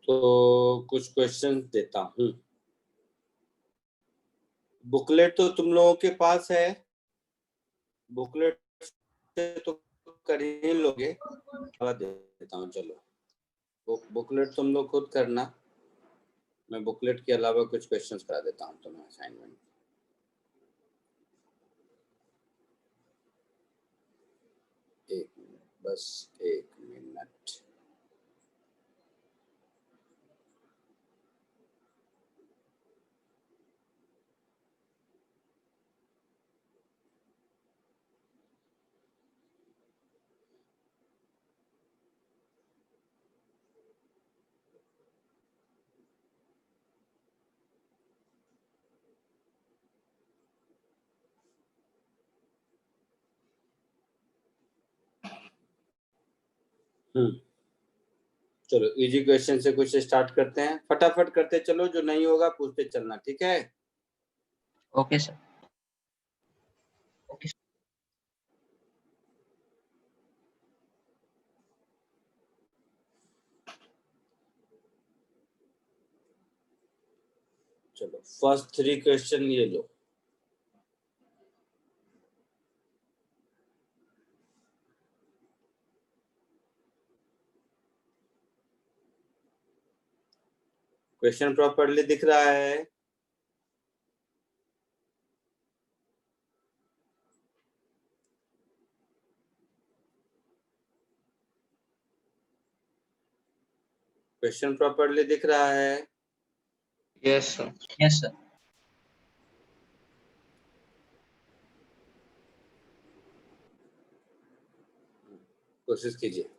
तो कुछ क्वेश्चन देता हूँ। बुकलेट तो तुम लोगों के पास है, बुकलेट से तो कर ही लोगे। देता हूँ, चलो बुकलेट तुम लोग खुद करना, मैं बुकलेट के अलावा कुछ क्वेश्चंस करा देता हूँ तुम्हें असाइनमेंट। एक मिनट, बस एक मिनट। चलो इजी क्वेश्चन से कुछ स्टार्ट करते हैं, फटाफट करते चलो, जो नहीं होगा पूछते चलना, ठीक है? Okay sir. चलो फर्स्ट 3 क्वेश्चन ये लो। क्वेश्चन प्रॉपर्ली दिख रहा है? क्वेश्चन प्रॉपर्ली दिख रहा है? Yes sir. Yes sir. कोशिश कीजिए।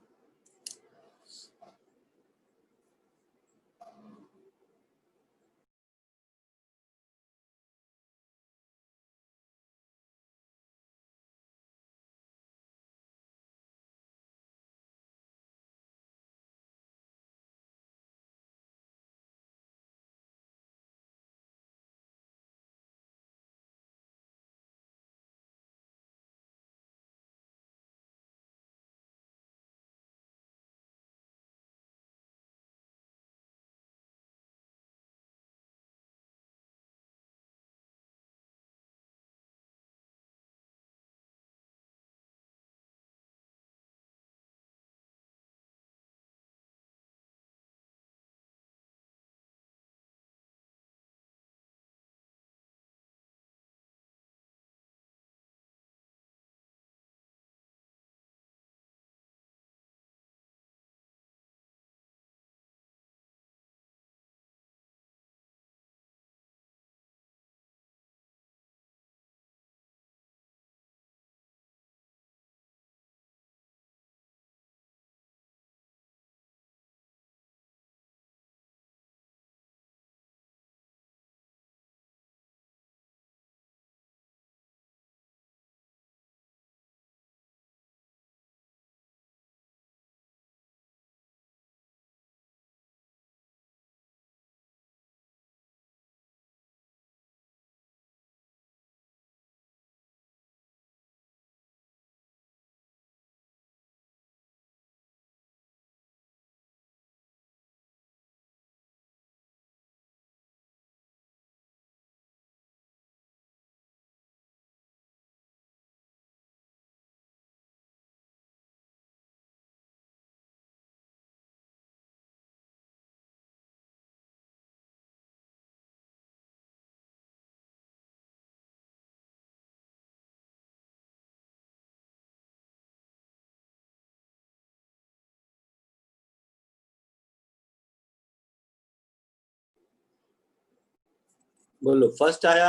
बोलो फर्स्ट आया?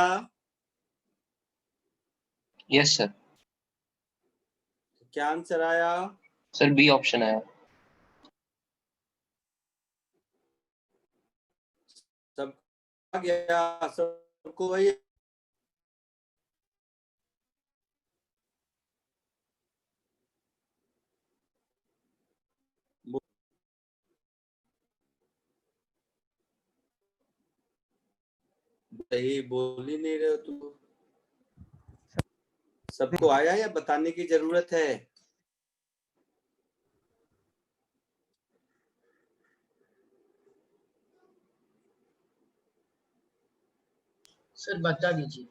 Yes sir. क्या आंसर आया? सर बी ऑप्शन आया। सब आ गया सबको? वही सही बोल ही नहीं रहे हो तुम। सबको आया या बताने की जरूरत है? सर बता दीजिए।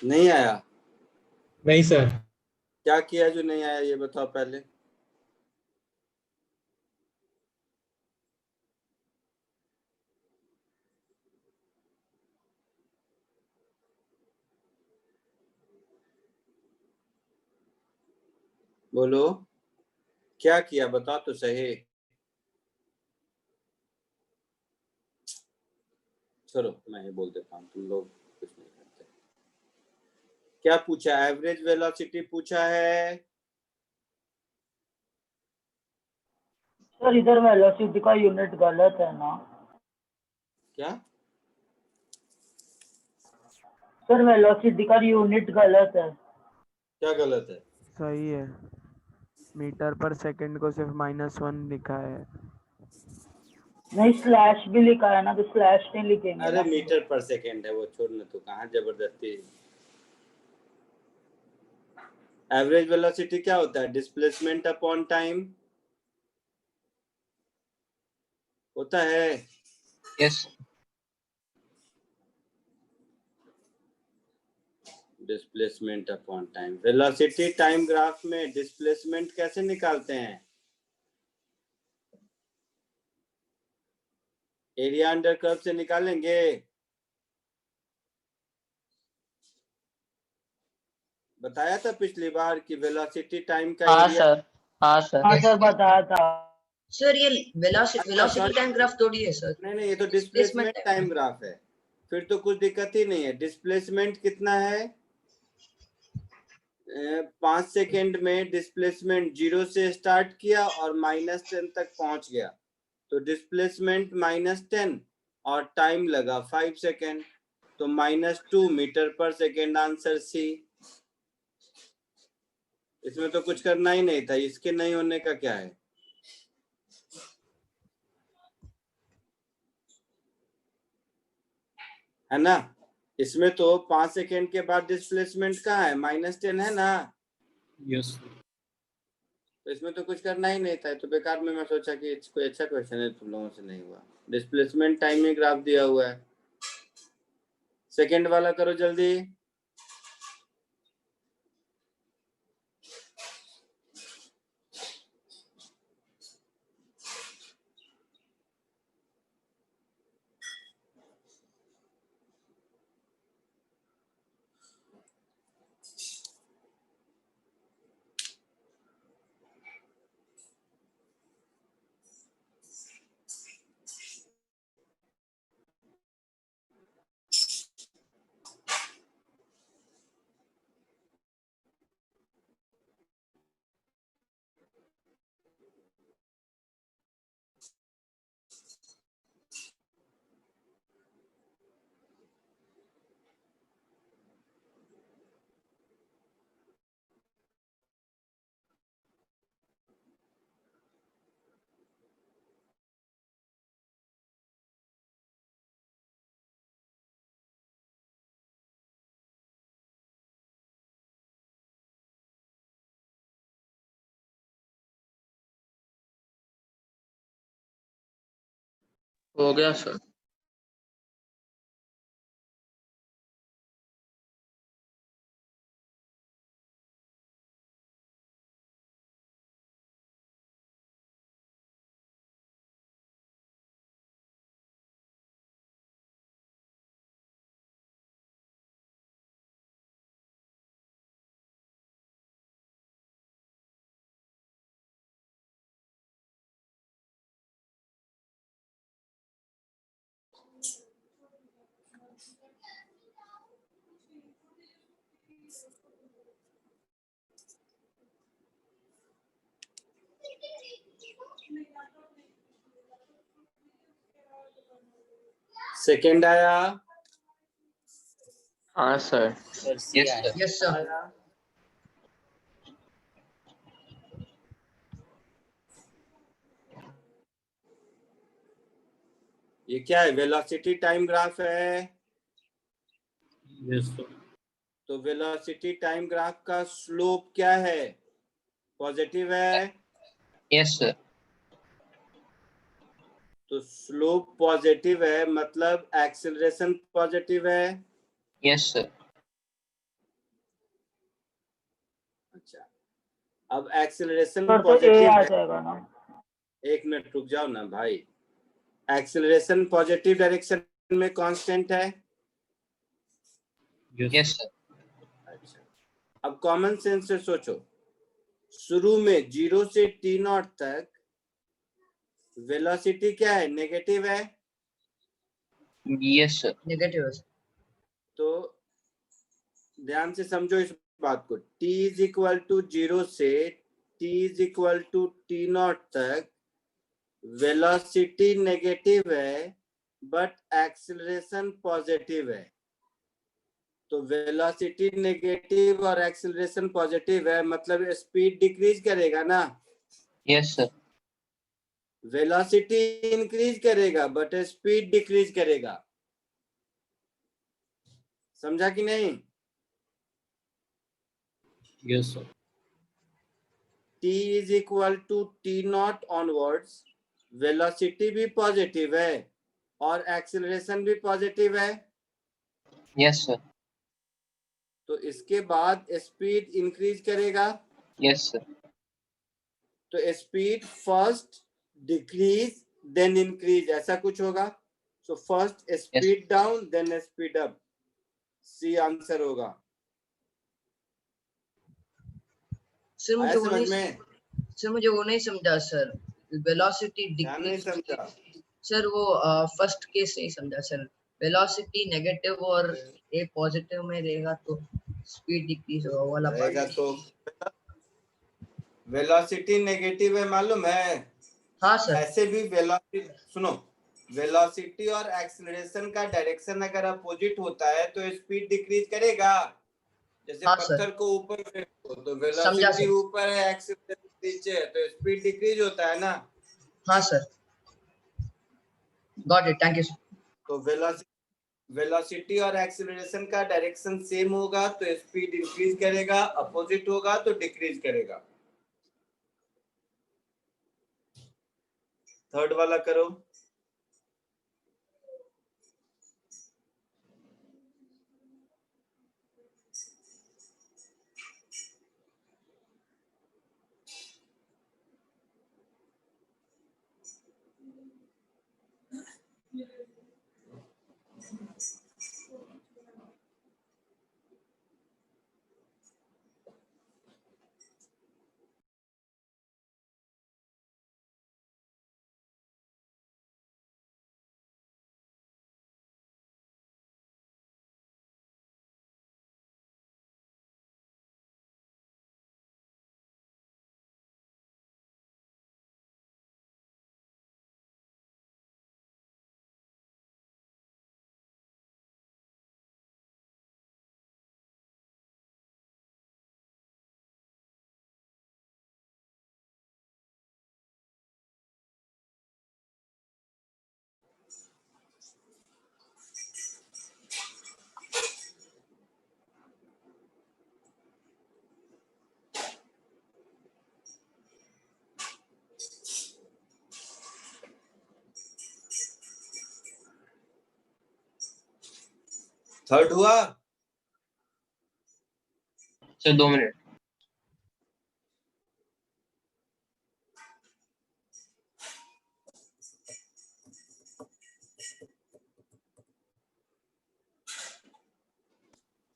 नहीं आया? नहीं सर। क्या किया जो नहीं आया ये बताओ पहले। बोलो क्या किया, बताओ तो सही। चलो मैं ही बोल देता हूँ, तुम लोग कुछ नहीं करते। क्या पूछा? एवरेज वेलोसिटी पूछा है। सर इधर वेलोसिटी का यूनिट गलत है ना? क्या? सर वेलोसिटी का यूनिट गलत है। क्या गलत है? सही है, मीटर पर सेकंड को सिर्फ -1 लिखा है। नहीं स्लैश भी लिखा है ना, तो स्लैश नहीं लिखेंगे अरे ना। मीटर पर सेकेंड है वो, छोड़ना तो कहाँ जबरदस्ती। एवरेज वेलोसिटी क्या होता है? डिस्प्लेसमेंट अपॉन टाइम होता है। Yes displacement upon time. Velocity time graph में डिस्प्लेसमेंट कैसे निकालते हैं? एरिया अंडर कर्व से निकालेंगे। बताया था पिछली बार कि वेलोसिटी टाइम का हाँ एरिया। सर, हाँ सर। हाँ सर बताया था। सर ये वेलोसिटी टाइम ग्राफ थोड़ी है सर। नहीं ये तो डिस्प्लेसमेंट टाइम ग्राफ है, फिर तो कुछ दिक्कत ही नहीं है। डिस्प्लेसमेंट कितना है? 5 सेकेंड में डिस्प्लेसमेंट 0 से स्टार्ट किया और -10 तक पहुंच गया, तो डिस्प्लेसमेंट -10 और टाइम लगा 5 सेकेंड, तो -2 मीटर पर सेकेंड। Answer C. इसमें तो कुछ करना ही नहीं था, इसके नहीं होने का क्या है। है ना? इसमें तो 5 सेकेंड के बाद डिस्प्लेसमेंट कहाँ है? -10 है ना? यस। तो इसमें तो कुछ करना ही नहीं था, तो बेकार में मैं सोचा कि कोई अच्छा क्वेश्चन है, तुम लोगों से नहीं हुआ। डिस्प्लेसमेंट टाइम में ग्राफ दिया हुआ है। सेकेंड वाला करो जल्दी। हो गया सर। सेकेंड आया? हाँ sir. Yes sir. Yes sir. आया? ये क्या है? वेलोसिटी टाइम ग्राफ है। Yes sir. तो वेलोसिटी टाइम ग्राफ का स्लोप क्या है? पॉजिटिव है। Yes sir. तो स्लोप पॉजिटिव है, मतलब एक्सेलरेशन पॉजिटिव है। Yes, sir. अच्छा, अब एक्सेलरेशन सर तो ए पॉजिटिव आ है, जाएगा ना। एक मिनट रुक जाओ ना भाई। एक्सेलरेशन पॉजिटिव डायरेक्शन में कांस्टेंट है। Yes, sir. अच्छा, अब कॉमन सेंस से सोचो, शुरू में 0 से t नॉट तक वेलोसिटी क्या है, नेगेटिव है। Yes, sir. नेगेटिव है। तो ध्यान से समझो इस बात को, t इज इक्वल टू 0 से t is equal to t naught तक वेलोसिटी नेगेटिव है बट एक्सेलरेशन पॉजिटिव है। तो वेलोसिटी नेगेटिव और एक्सेलरेशन पॉजिटिव है, मतलब स्पीड डिक्रीज करेगा ना। Yes, sir. वेलोसिटी इंक्रीज करेगा बट स्पीड डिक्रीज करेगा। समझा कि नहीं? Yes, sir. t is equal to T naught onwards, velocity भी पॉजिटिव है और एक्सेलरेशन भी पॉजिटिव है। Yes, sir. तो इसके बाद स्पीड इंक्रीज करेगा। Yes, sir. तो speed first decrease then increase, ऐसा कुछ होगा। So first speed down then speed up, C answer होगा। सर मुझे आया वो समझ नहीं, में? सर मुझे वो नहीं समझा सर, वेलोसिटी क्या नहीं डिक्रीज। समझा? सर वो फर्स्ट केस नहीं समझा सर। वेलोसिटी नेगेटिव और ए पॉजिटिव में रहेगा तो स्पीड डिक्रीज होगा, वो वाला रहेगा। पार्ट। तो वेलोसिटी नेगेटिव है, मालूम है। हाँ सर। ऐसे भी वेलोसिटी, सुनो, वेलोसिटी और एक्सेलरेशन का डायरेक्शन अगर अपोजिट होता है तो स्पीड डिक्रीज करेगा। जैसे हाँ पत्थर सर, को ऊपर फेंको तो समझा वेलोसिटी सर। ऊपर है, एक्सेलरेशन नीचे है, तो स्पीड डिक्रीज होता है ना। हाँ sir, got it, thank you sir. तो वेलोसिटी और एक्सेलरेशन का डायरेक्शन सेम होगा तो स्पीड इंक्रीज करेगा, अपोजिट होगा तो डिक्रीज करेगा। थर्ड वाला करो। थर्ड हुआ। Sir, 2 minutes.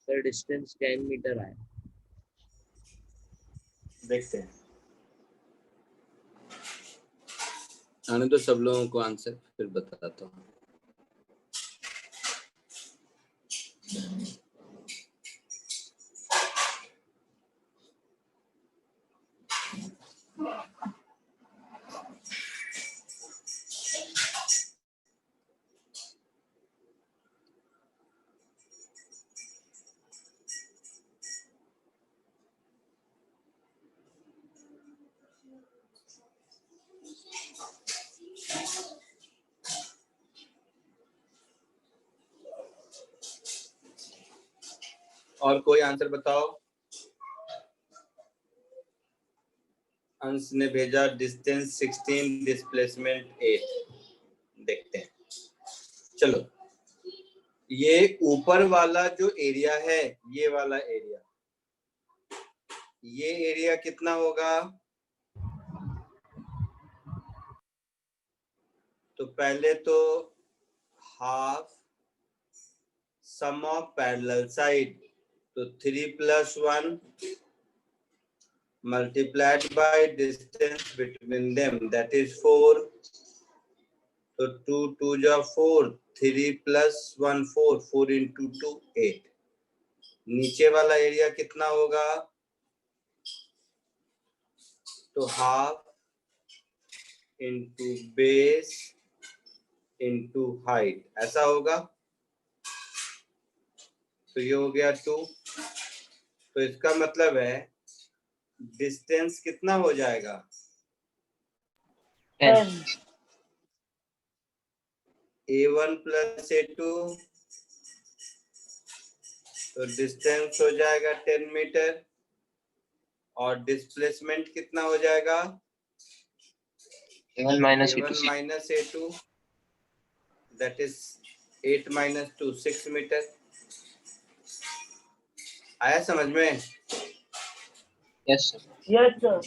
Sir distance 10 metre है। देखते हैं, आने तो सब लोगों को आंसर, फिर बताता हूँ। और कोई आंसर बताओ। अंश ने भेजा डिस्टेंस 16, डिस्प्लेसमेंट 8। देखते हैं। चलो, ये ऊपर वाला जो एरिया है, ये वाला एरिया, ये एरिया कितना होगा? तो पहले तो half sum of parallel side, तो 3 + 1 multiplied by distance between them, that is 4. So 2 2 जा 4, 3 + 1 4, 4 into 2 8. नीचे वाला एरिया कितना होगा? तो half into base into height, ऐसा होगा। तो ये हो गया 2। तो इसका मतलब है डिस्टेंस कितना हो जाएगा? 10. A1 + A2, तो डिस्टेंस हो जाएगा 10 मीटर, और डिस्प्लेसमेंट कितना हो जाएगा? A1 minus A1 A2 6. minus A2, that is 8 minus 2 6 metre. आया समझ में? Yes sir. Yes, sir.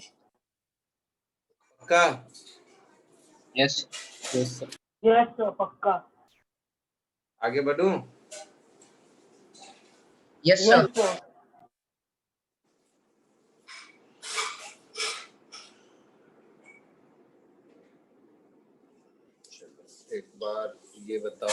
का Yes. Yes, sir. Yes, sir. पक्का. आगे बढ़ूं? Yes, sir. Yes, sir. एक बार ये बताओ,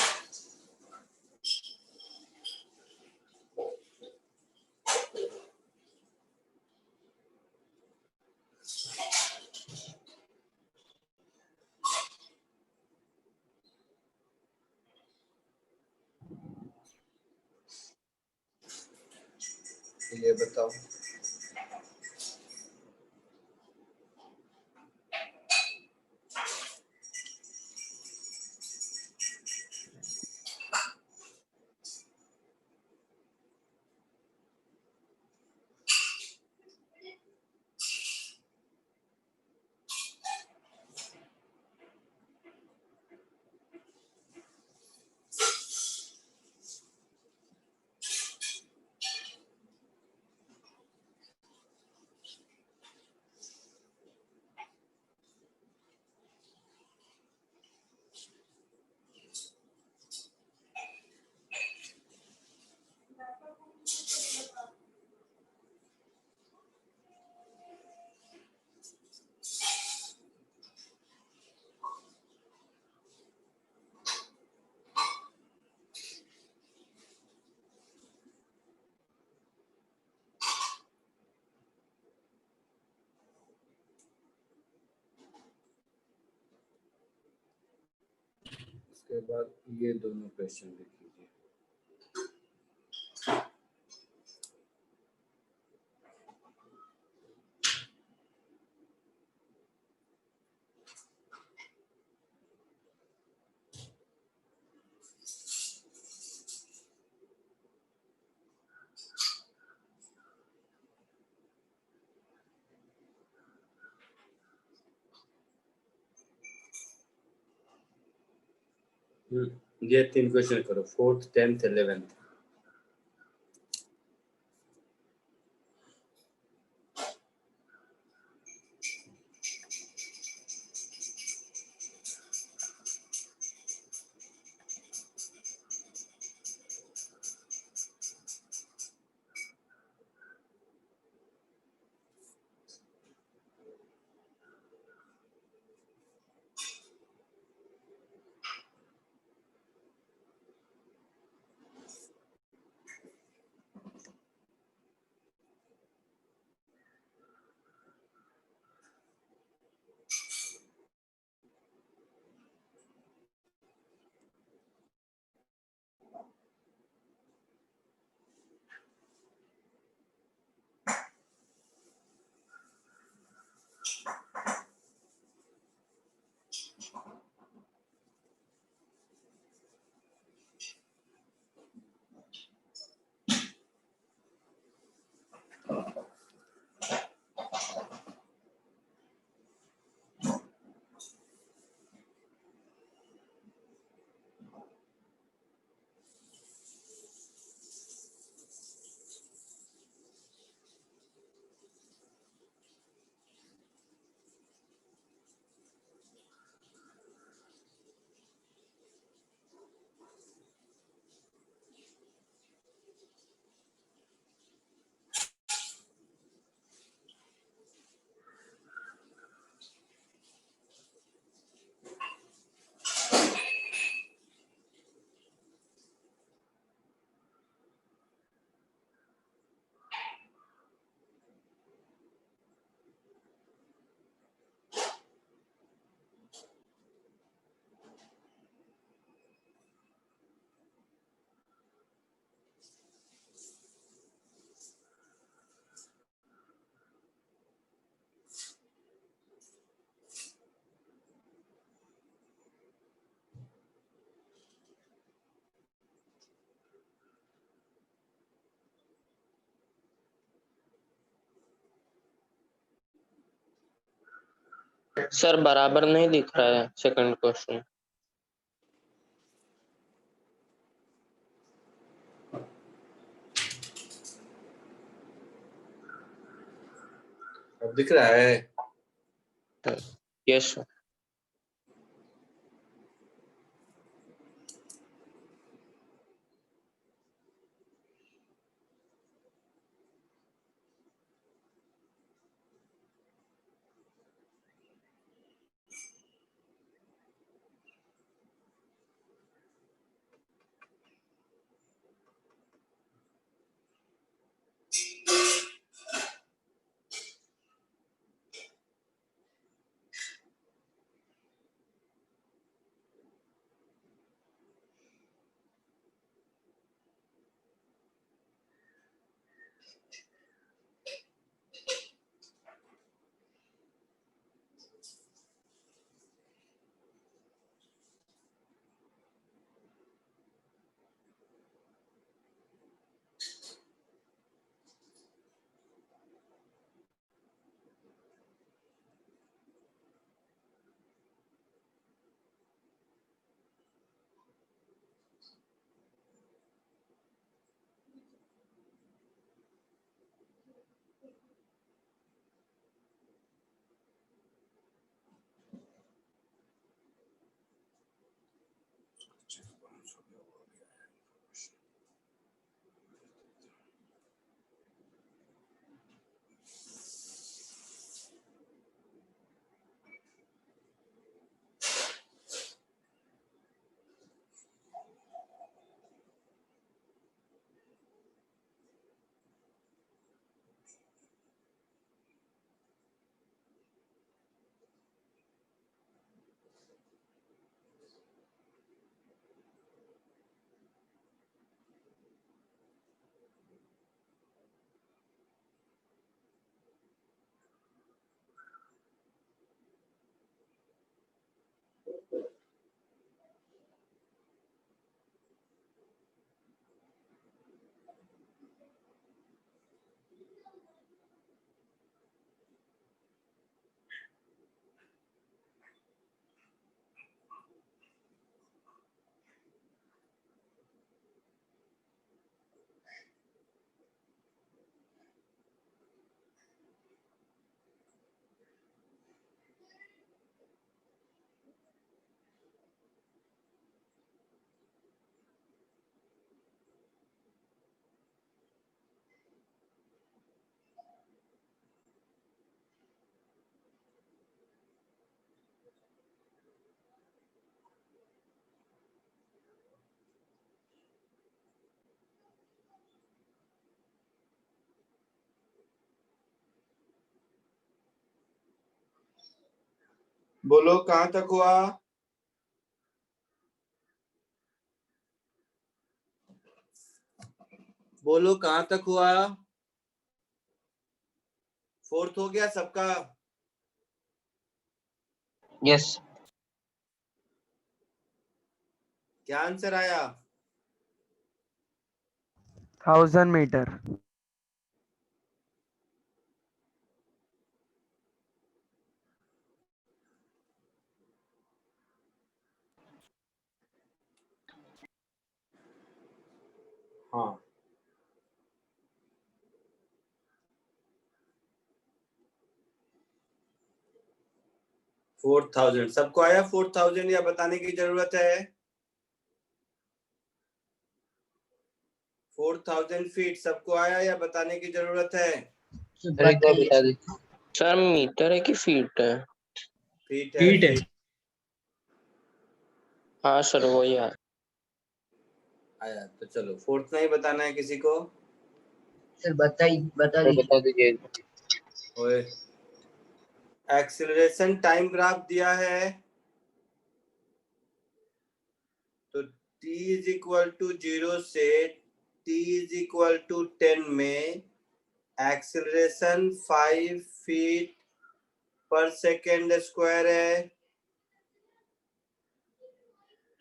ये बताओ, उसके बाद ये दोनों क्वेश्चन लिख लीजिए। ये 3 क्वेश्चन करो, 4th 10th 11th। सर बराबर नहीं दिख रहा है सेकंड क्वेश्चन। अब दिख रहा है? Yes sir. बोलो कहाँ तक हुआ? बोलो कहाँ तक हुआ? फोर्थ हो गया सबका? यस। क्या आंसर आया? 1000 मीटर। हाँ, 4000 सबको आया? 4000 या बताने की जरूरत है? 4000 फीट सबको आया या बताने की जरूरत है? सर एक बार बता दीजिए। सर मीटर है कि फीट है? फीट है। फीट है। हाँ सर वही है। आया तो चलो, फोर्थ नहीं बताना है किसी को? सर बता सर दीजिए। बता दीजिए। ओए, एक्सीलरेशन टाइम ग्राफ दिया है तो t इज इक्वल टू 0 से t इज इक्वल टू 10 में एक्सीलरेशन 5 फीट पर सेकेंड स्क्वायर है,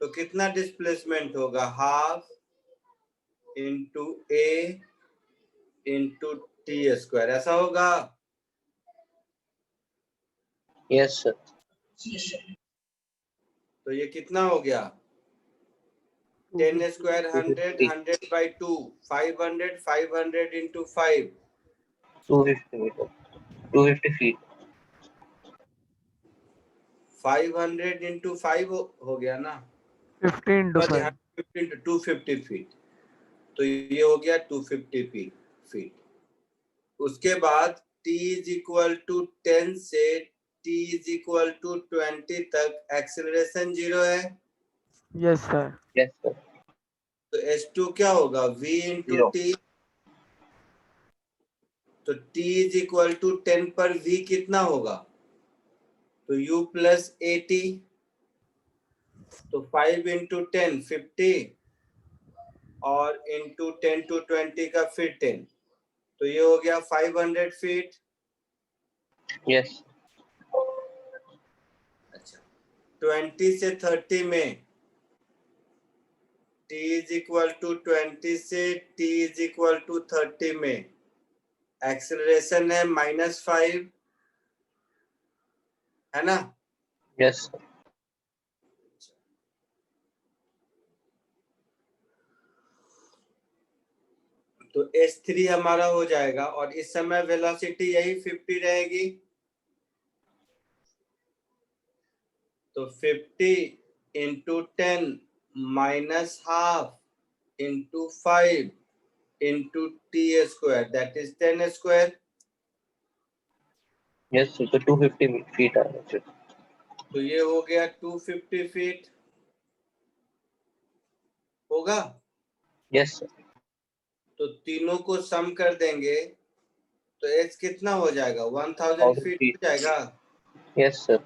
तो कितना डिस्प्लेसमेंट होगा? Half into a into T square, ऐसा होगा? Yes, sir. तो ये कितना हो गया? 10 square 100, 100 by 2, 500, 500 into 5, 250 meter. 250 feet. 500 into 5 हो गया ना? 50 into 5. 50 into 250 फीट, तो ये हो गया 250 फीट। उसके बाद t is equal to 10 से t is equal to 20 तक एक्सेलरेशन 0 है। Yes, sir. Yes, sir. तो h2 क्या होगा? v into Zero. t। तो t is equal to 10 पर v कितना होगा? तो u plus at, तो 5 into 10 50 और into 10 to 20 का फिर 10, तो ये हो गया 500 फीट। Yes. अच्छा, 20 से 30 में t is equal to 20 से t is equal to 30 में एक्सेलरेशन है -5, है ना? Yes, sir. तो h3 हमारा हो जाएगा और इस समय वेलोसिटी यही 50 रहेगी। तो 50 into 10 minus half into 5 into t square, that is 10 square। Yes, sir. So 250 feet are sir. तो ये हो गया 250 फीट होगा। Yes, sir. तो तीनों को सम कर देंगे तो h कितना हो जाएगा? 1000 1000 फीट feet. हो जाएगा। Yes, sir.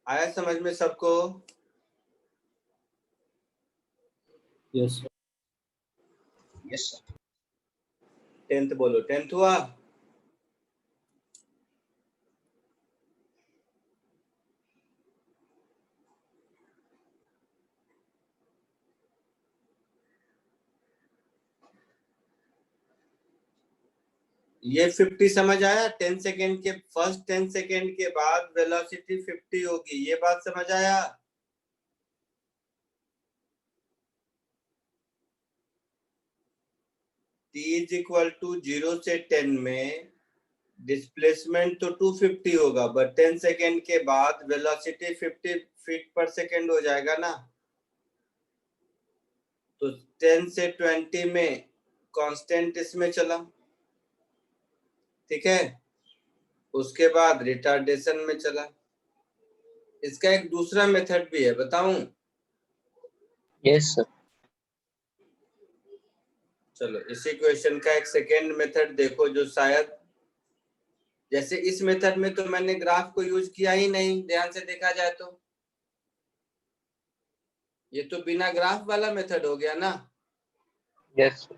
आया समझ में सबको? Yes, sir. Yes, sir. 10th बोलो, 10th हुआ? ये 50 समझ आया? 10 सेकेंड के फर्स्ट 10 सेकेंड के बाद वेलोसिटी 50 होगी, ये बात समझ आया? t is equal to 0 से 10 में डिस्प्लेसमेंट तो 250 होगा, बट 10 सेकेंड के बाद वेलोसिटी 50 फीट पर सेकेंड हो जाएगा ना। तो 10 से 20 में कांस्टेंट इसमें चला, ठीक है? उसके बाद रिटार्डेशन में चला। इसका एक दूसरा मेथड भी है, बताऊं? Yes, sir. चलो इस इक्वेशन का एक सेकेंड मेथड देखो, जो शायद जैसे इस मेथड में तो मैंने ग्राफ को यूज किया ही नहीं, ध्यान से देखा जाए तो ये तो बिना ग्राफ वाला मेथड हो गया ना। Yes, sir.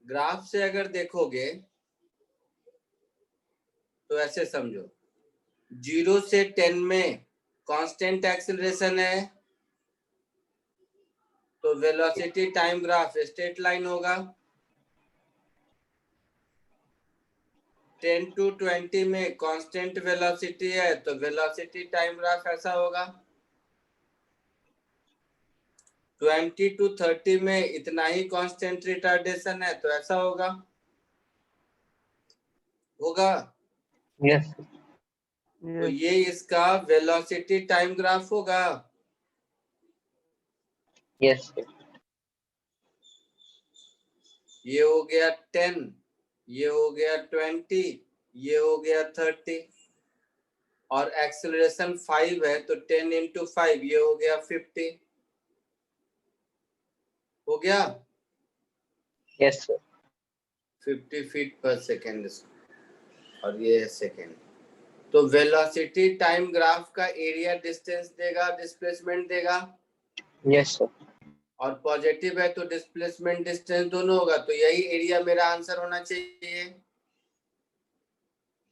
ग्राफ से अगर देखोगे तो ऐसे समझो, 0 से 10 में कांस्टेंट एक्सेलरेशन है, तो velocity time graph straight line होगा। 10 to 20 में कांस्टेंट वेलोसिटी है, तो वेलोसिटी टाइम ग्राफ ऐसा होगा। 20 to 30 में इतना ही कांस्टेंट रिटार्डेशन है, तो ऐसा होगा। Yes, sir. तो ये इसका वेलोसिटी टाइम ग्राफ होगा। Yes, sir. ये हो गया 10, ये हो गया 20, ये हो गया 30 और एक्सेलरेशन 5 है, तो 10 into 5 ये हो गया 50 हो गया। Yes, sir. 50 फीट पर सेकेंड और ये है सेकेंड। तो वेलोसिटी टाइम ग्राफ का एरिया डिस्टेंस देगा, डिस्प्लेसमेंट देगा। Yes, sir. और पॉजिटिव है तो डिस्प्लेसमेंट डिस्टेंस दोनों होगा, तो यही एरिया मेरा आंसर होना चाहिए।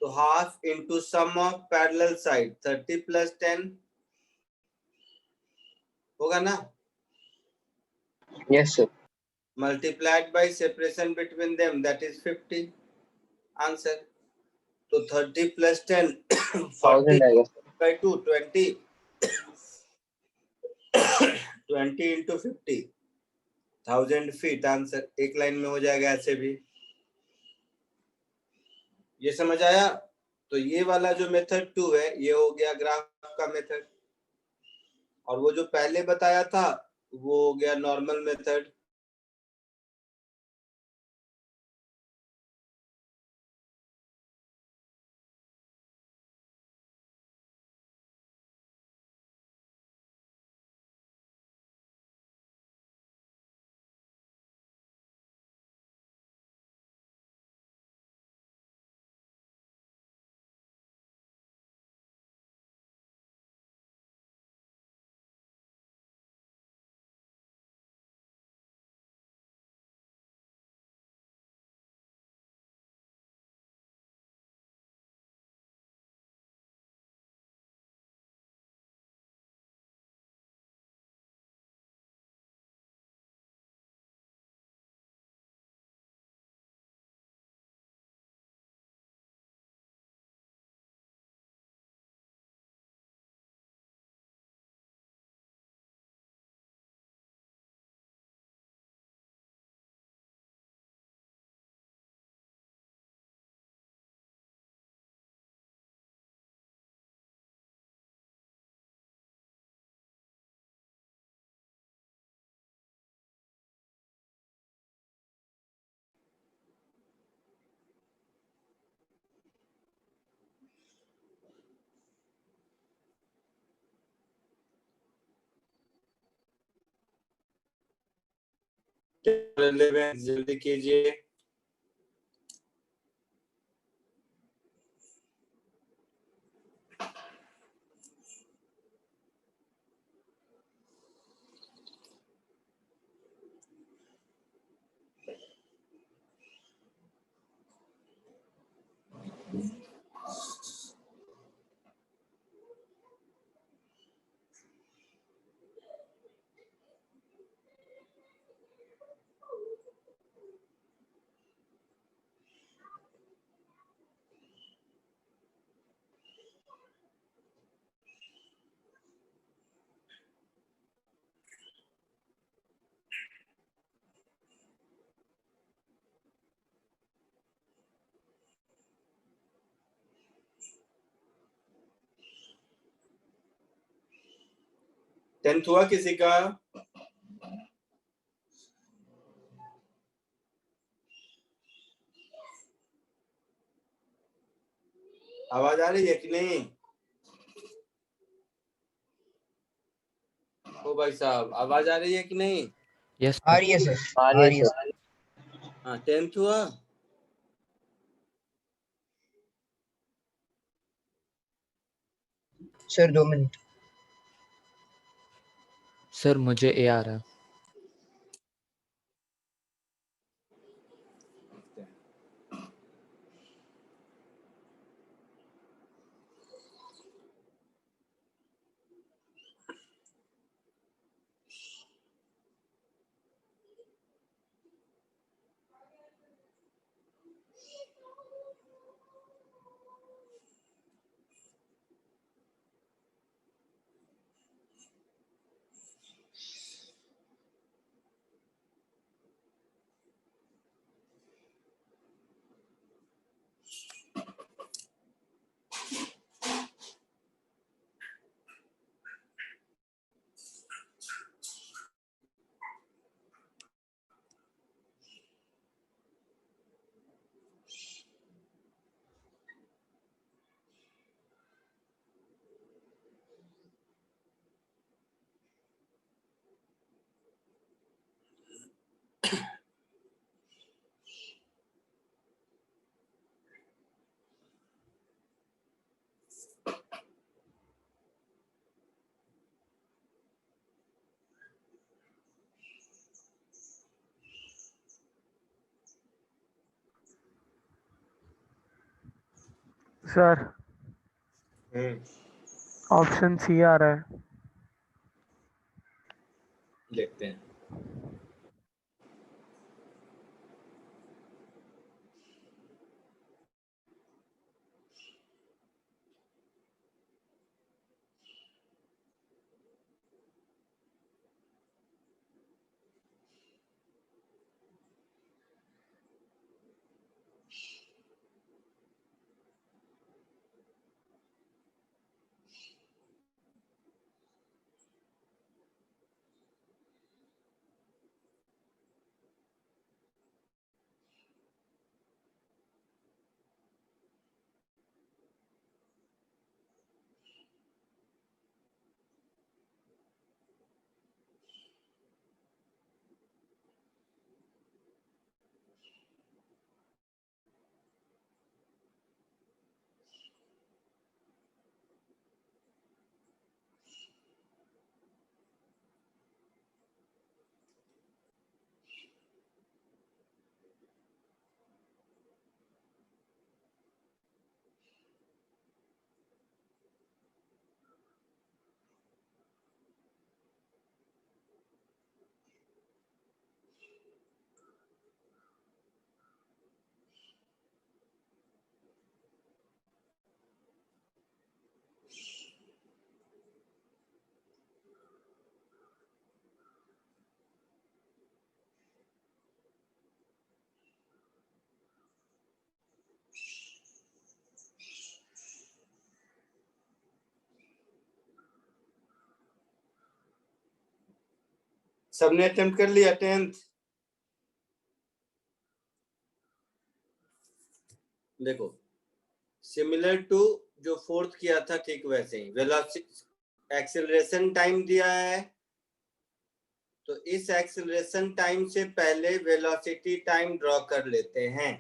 तो half into sum of parallel side 30 + 10 होगा ना, Yes, sir. Multiplied by separation between them, that is 50 answer. तो 30 प्लस 10 40 1000 आएगा by 2 20 20 into 50 1000 फीट आंसर एक लाइन में हो जाएगा ऐसे भी। ये समझ आया? तो ये वाला जो मेथड 2 है ये हो गया ग्राफ का मेथड, और वो जो पहले बताया था वो हो गया नॉर्मल मेथड। जल्दी कीजिए। टेंथ हुआ किसी का? आवाज आ रही है कि नहीं? ओ भाई साहब आवाज आ रही है कि नहीं? आ रही है सर, आ रही है सर। हाँ, टेंथ हुआ? Sir 2 minute. सर मुझे ए आ रहा है। सर ऑप्शन सी आ रहा है। देखते हैं। सबने अटेम्प्ट कर लिया 10th? देखो, सिमिलर टू जो 4th किया था ठीक वैसे ही वेलोसिटी एक्सेलरेशन टाइम दिया है, तो इस एक्सेलरेशन टाइम से पहले वेलोसिटी टाइम ड्रॉ कर लेते हैं।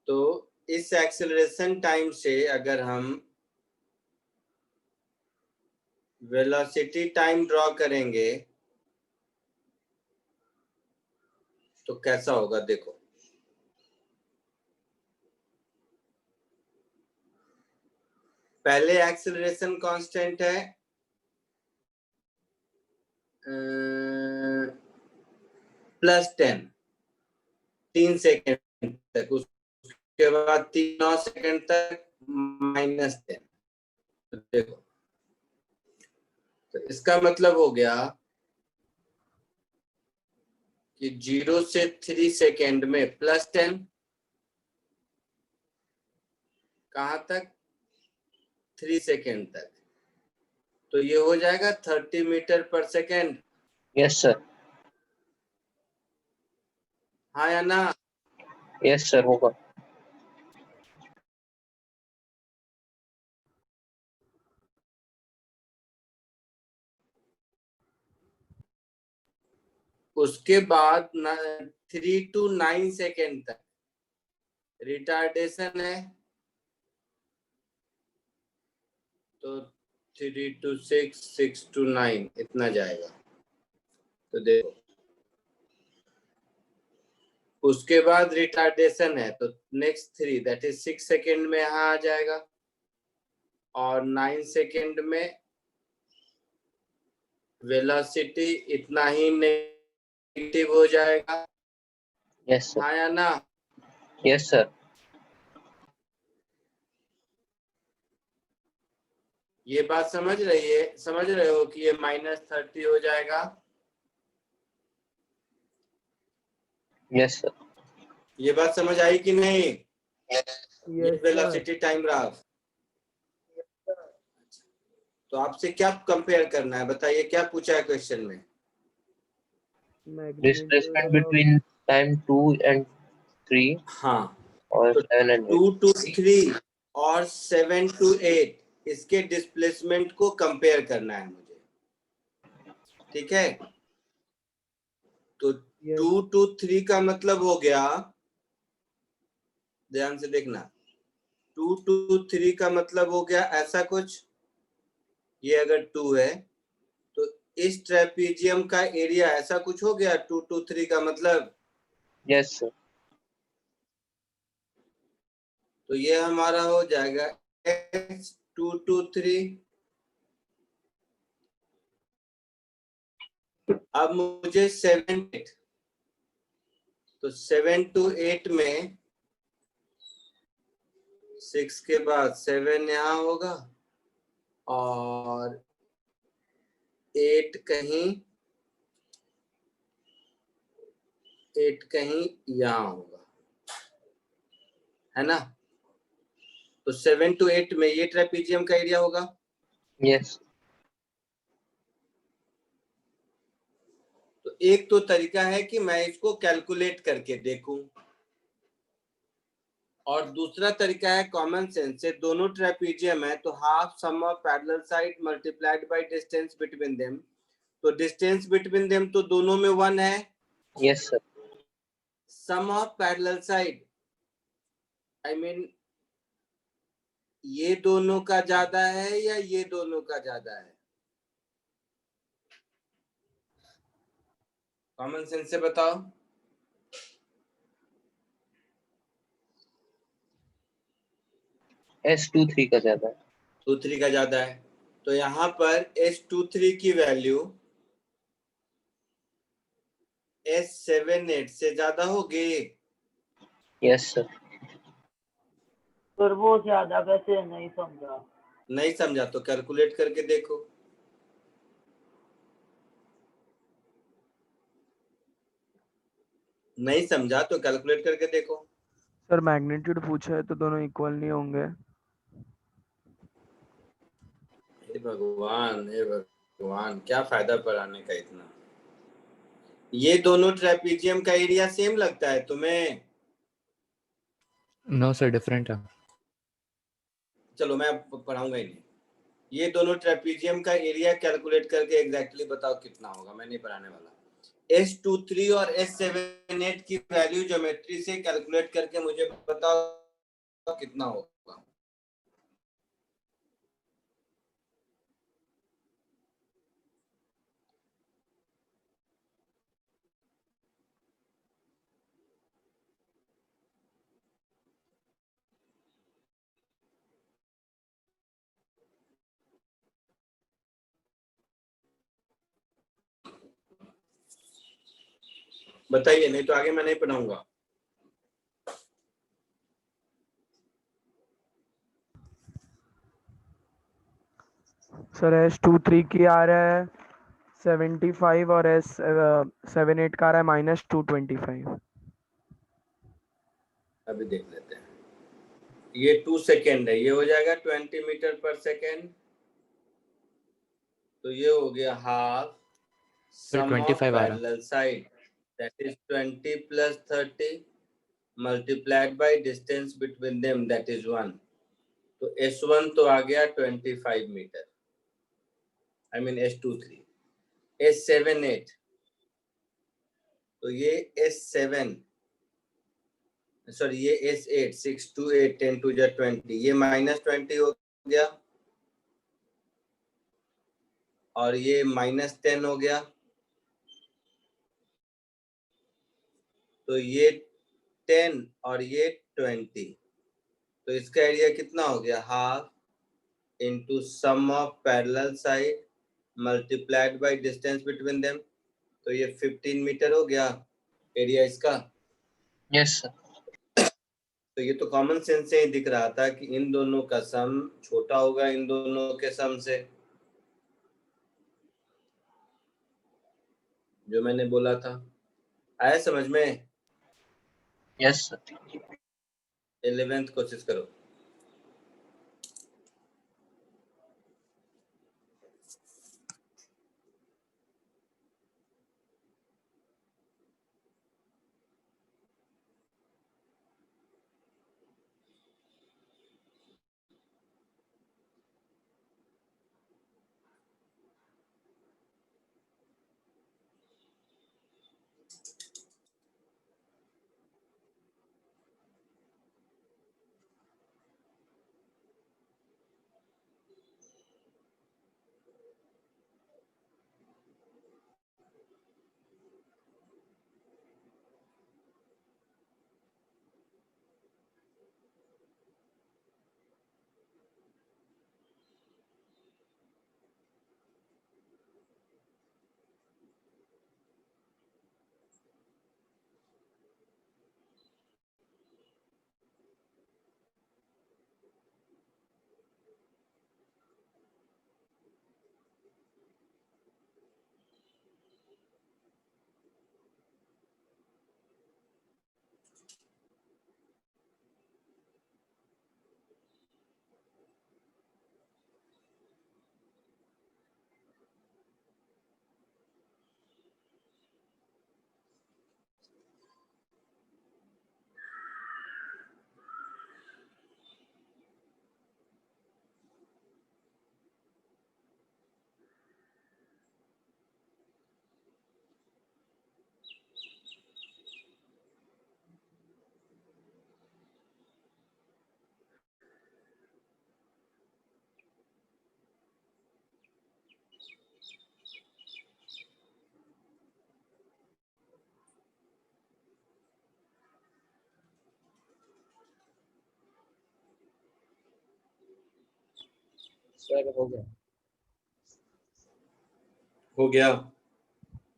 तो इस एक्सेलरेशन टाइम से अगर हम वेलोसिटी टाइम ड्रॉ करेंगे तो कैसा होगा देखो। पहले एक्सेलरेशन कांस्टेंट है +10 3 सेकेंड तक, उसके बाद 9 सेकेंड तक -10। देखो, तो इसका मतलब हो गया कि 0 से 3 सेकेंड में +10, कहां तक? 3 सेकेंड तक। तो ये हो जाएगा 30 मीटर पर सेकेंड। यस सर, हाँ या ना? यस सर होगा। उसके बाद 3 to 9 सेकेंड तक रिटार्डेशन है, तो 3 to 6, 6 to 9 इतना जाएगा। तो देखो, उसके बाद रिटार्डेशन है तो नेक्स्ट 3 दैट इज 6 सेकेंड में यहाँ आ जाएगा, और 9 सेकेंड में वेलोसिटी इतना ही नेगेटिव हो जाएगा। यस सर, हाँ या ना? यस सर, ये बात समझ रहे हो कि ये -30 हो जाएगा? यस सर, ये बात समझ आई कि नहीं? ये yes sir. Velocity time graph. तो आपसे क्या कंपेयर करना है बताइए, क्या पूछा है क्वेश्चन में? डिस्प्लेसमेंट बिटवीन टाइम 2 and 3 हाँ, और तो 7 and 8। 2 to 3 और 7 to 8 इसके डिस्प्लेसमेंट को कंपेयर करना है मुझे, ठीक है? तो 2 to 3 का मतलब हो गया, ध्यान से देखना, 2 to 3 का मतलब हो गया ऐसा कुछ। ये अगर 2 है तो इस ट्रेपीजियम का एरिया ऐसा कुछ हो गया 2 to 3 का मतलब। यस सर, तो ये हमारा हो जाएगा x 2 to 3। अब मुझे 7 8, तो 7 to 8 में 6 के बाद 7 यहाँ होगा और 8 कहीं यहाँ होगा, है ना? तो 7 to 8 में ये ट्रेपीजियम का एरिया होगा। यस तो एक तो तरीका है कि मैं इसको कैलकुलेट करके देखूं, और दूसरा तरीका है कॉमन सेंस से, दोनों ट्रेपीजियम है तो half sum of parallel side multiplied by distance between them. तो डिस्टेंस बिटवीन देम तो दोनों में 1 है। Yes sir, sum of parallel side I mean ये दोनों का ज्यादा है या ये दोनों का ज्यादा है? कॉमन सेंस से बताओ। S23 का ज्यादा है। 23 का ज्यादा है, तो यहाँ पर S23 की वैल्यू S78 से ज्यादा होगी। यस सर, पर वो ज्यादा कैसे, नहीं समझा। नहीं समझा तो कैलकुलेट करके देखो। नहीं समझा तो कैलकुलेट करके देखो। सर मैग्नीट्यूड पूछा है तो दोनों इक्वल नहीं होंगे। हे भगवान, क्या फायदा पढ़ाने का इतना। ये दोनों ट्रेपीजियम का एरिया सेम लगता है तुम्हें? नो सर, डिफरेंट है। चलो मैं पढ़ाऊंगा ही नहीं। ये दोनों ट्रेपीजियम का एरिया कैलकुलेट करके एग्जैक्टली बताओ कितना होगा, मैं नहीं पढ़ाने वाला। S23 और S78 की वैल्यू ज्योमेट्री से कैलकुलेट करके मुझे बताओ कितना होगा। बताइए, नहीं तो आगे मैं नहीं पढ़ाऊंगा। सर S23 की आ रहा है 75 और S78 का आ रहा है -225। अभी देख लेते हैं। ये 2 सेकेंड है, ये हो जाएगा 20 मीटर पर सेकेंड, तो ये हो गया हाफ सम ऑफ 25 आ रहा। Parallel side, that is 20 plus 30 multiplied by distance between them, that is 1। तो S1 तो आ गया 25 metre, I mean S23। S78 तो ये S7 सॉरी ये S8 6 2 8 10 2 20, ये -20 हो गया और ये -10 हो गया, तो ये 10 और ये 20, तो इसका एरिया कितना हो गया? Half into sum of parallel side multiplied by distance between them, तो ये 15 मीटर हो गया एरिया इसका। Yes sir. तो ये तो कॉमन सेंस से ही दिख रहा था कि इन दोनों का सम छोटा होगा इन दोनों के सम से, जो मैंने बोला था। आया समझ में? Yes sir. 11th कोशिश करो। हो गया।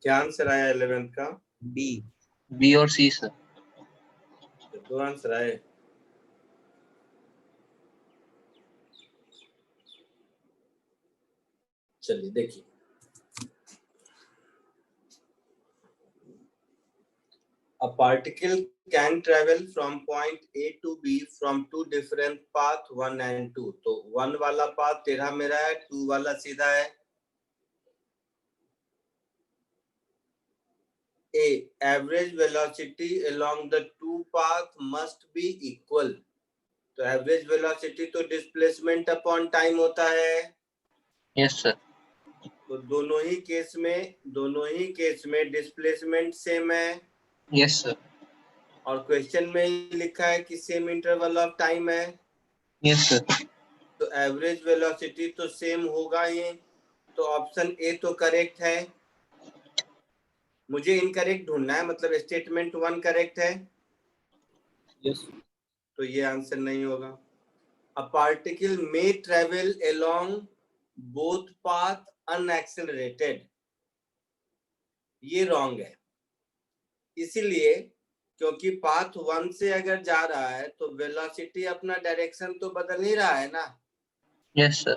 क्या आंसर आया 11th का? बी और सी सर। दो आंसर आए। चलिए देखिए, अब particle can travel from point A to B from two different path 1 and 2. तो 1 वाला पाथ तेरा मेरा है, 2 वाला सीधा है. A average velocity along the two path must be equal. तो एवरेज वेलोसिटी तो डिस्प्लेसमेंट अपॉन टाइम होता है. Yes sir. तो दोनों ही केस में डिस्प्लेसमेंट सेम है. Yes sir. और क्वेश्चन में ही लिखा है कि सेम इंटरवल ऑफ टाइम है. Yes sir. तो एवरेज वेलोसिटी तो सेम होगा ही. तो ऑप्शन ए तो करेक्ट है. मुझे इनकरेक्ट ढूंढना है, मतलब स्टेटमेंट 1 करेक्ट है. Yes. तो ये आंसर नहीं होगा. A particle may travel along both path unaccelerated. ये रॉन्ग है. इसीलिए क्योंकि पाथ 1 से अगर जा रहा है तो वेलोसिटी अपना डायरेक्शन तो बदल ही रहा है ना. Yes sir.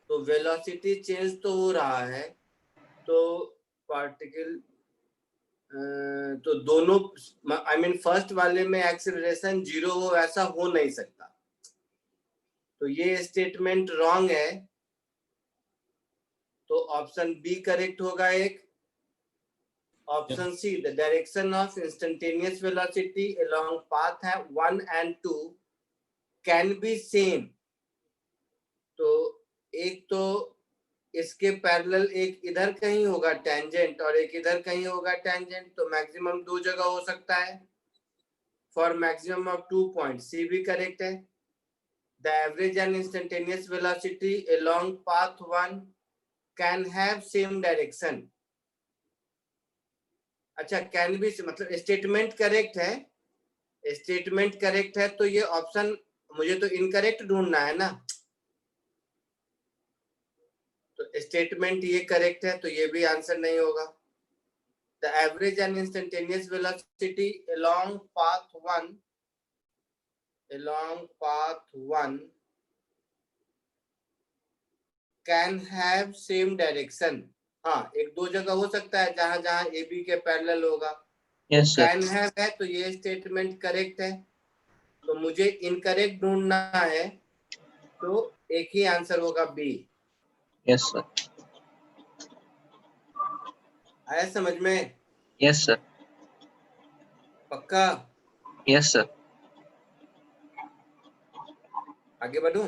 तो वेलोसिटी चेंज तो हो रहा है. तो पार्टिकल तो दोनों आई मीन फर्स्ट वाले में एक्सेलरेशन 0 हो, ऐसा हो नहीं सकता. तो ये स्टेटमेंट रॉन्ग है. तो ऑप्शन बी करेक्ट होगा. एक option C, the direction of instantaneous velocity along path है 1 and 2 कैन बी सेम. तो एक तो इसके पैरेलल एक इधर कहीं होगा टेंजेंट और एक इधर कहीं होगा टेंजेंट. तो मैक्सिमम 2 जगह हो सकता है. फॉर मैक्सिमम ऑफ 2 पॉइंट, सी भी करेक्ट है. The average and instantaneous velocity along path 1 can have same direction. अच्छा, कैन भी मतलब स्टेटमेंट करेक्ट है. स्टेटमेंट करेक्ट है तो ये ऑप्शन, मुझे तो इनकरेक्ट ढूंढना है ना. तो स्टेटमेंट ये करेक्ट है तो ये भी आंसर नहीं होगा. The average and instantaneous velocity along path 1 can have same direction. हाँ, एक 2 जगह हो सकता है जहां जहां ए बी के पैरेलल होगा. Yes sir. कैन हैव है तो ये स्टेटमेंट करेक्ट है. तो मुझे इनकरेक्ट ढूंढना है. तो एक ही आंसर होगा बी. Yes sir. आया समझ में? Yes sir. पक्का? Yes sir. आगे बढ़ूं?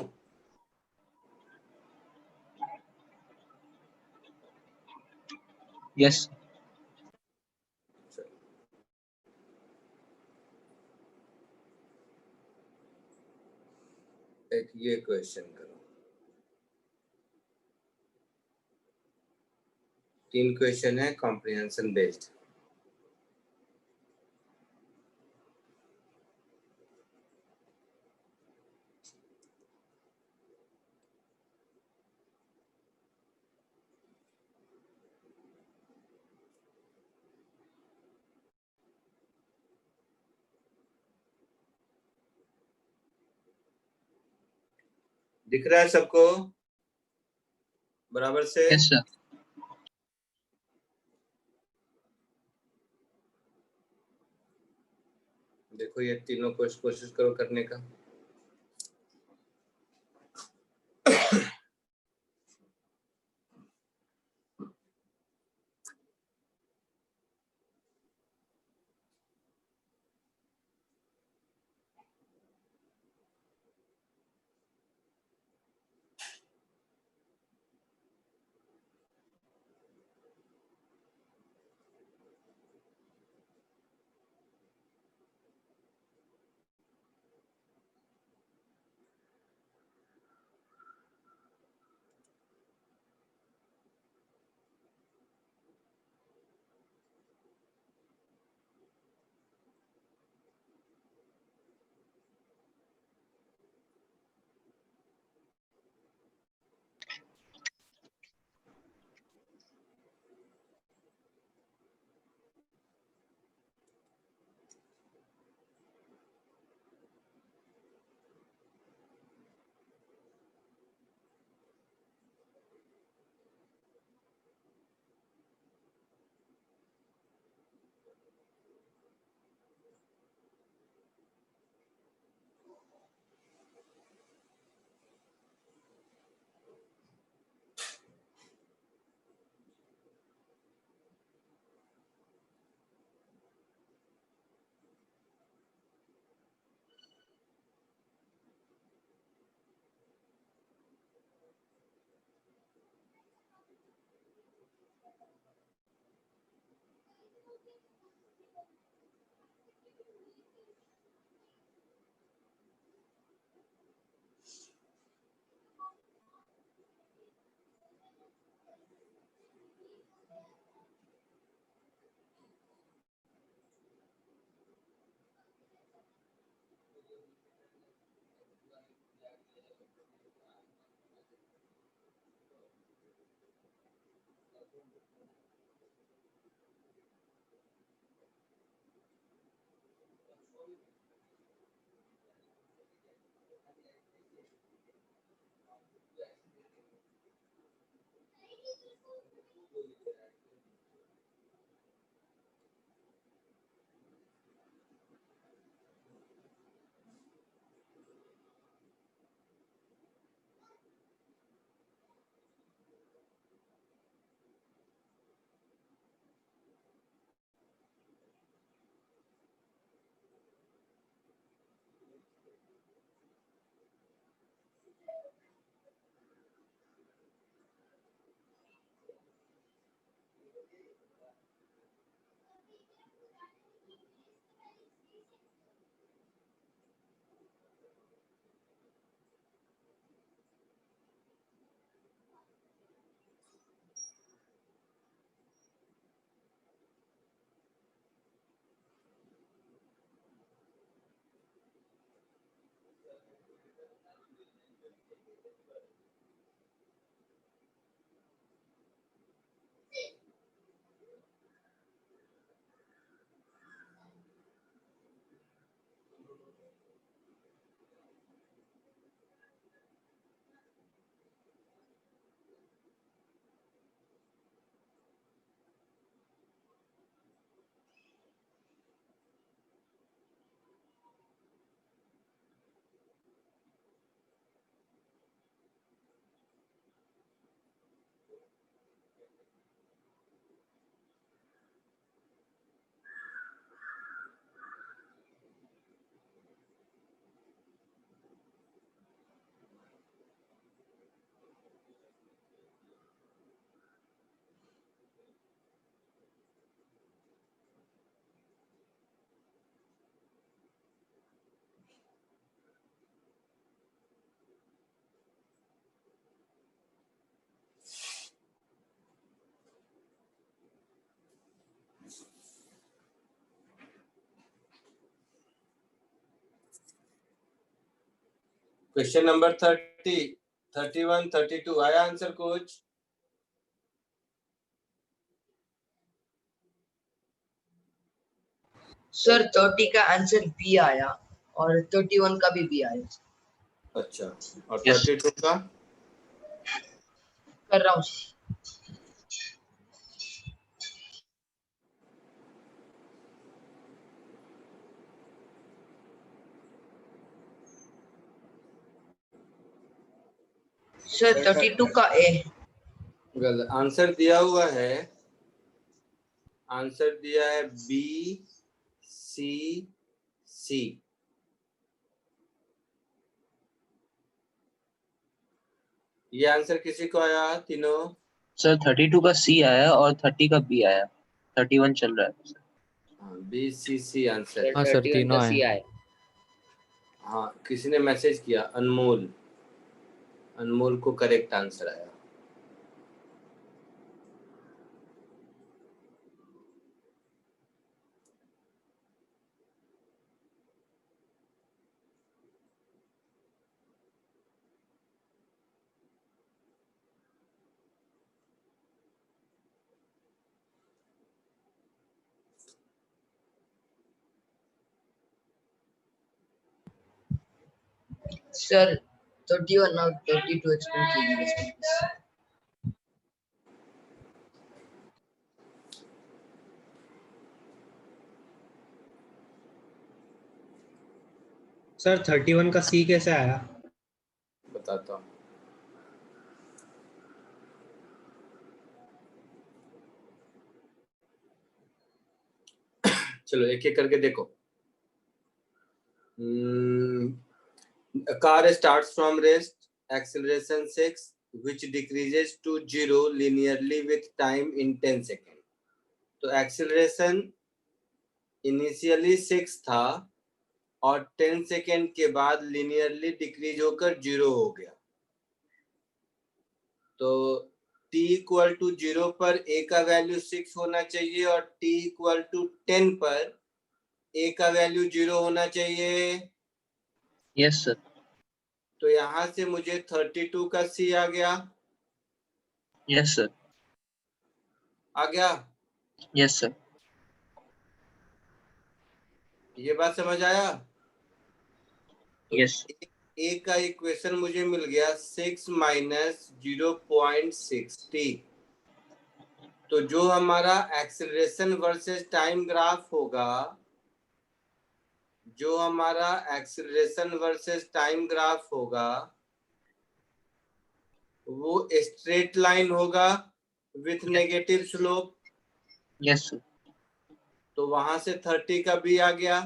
यस. एक ये क्वेश्चन करो. 3 क्वेश्चन है कॉम्प्रिहेंशन बेस्ड. दिख रहा है सबको बराबर से? Yes sir. देखो ये तीनों कोशिश करो करने का. क्वेश्चन नंबर 30, 31, 32 आया आंसर कुछ? सर 30 का आंसर बी आया और 31 का भी बी आया। अच्छा, और Yes. 32 का? कर रहा हूँ। सर 32 का ए। गलत आंसर दिया हुआ है, आंसर दिया है बी सी सी। ये आंसर किसी को आया तीनों? सर 32 का सी आया और 30 का बी आया, 31 चल रहा है। हाँ, बी सी सी आंसर। हाँ सर, तीनों आए। हाँ, किसी ने मैसेज किया, अनमोल, अनमोल को करेक्ट आंसर आया। सर 31 और 32 एक्सप्लेन कीजिए। सर 31 का सी कैसे आया? बताता हूँ। चलो एक एक करके देखो। A car starts from rest, acceleration 6, which decreases to 0 linearly with time in 10 seconds. तो एक्सेलरेशन इनिशियली 6 था और 10 सेकेंड के बाद लिनियरली डिक्रीज होकर 0 हो गया। तो t इक्वल टू 0 पर a का वैल्यू 6 होना चाहिए और t इक्वल टू 10 पर a का वैल्यू 0 होना चाहिए। Yes sir. तो यहाँ से मुझे 32 का c आ गया। Yes sir. आ गया? Yes sir. ये बात समझ आया? तो यस। a का इक्वेशन मुझे मिल गया 6 माइनस 0.60। तो जो हमारा एक्सेलरेशन वर्सेस टाइम ग्राफ होगा, जो हमारा एक्सेलरेशन वर्सेस टाइम ग्राफ होगा वो स्ट्रेट लाइन होगा with negative slope. Yes sir. तो वहां से 30 का भी आ गया।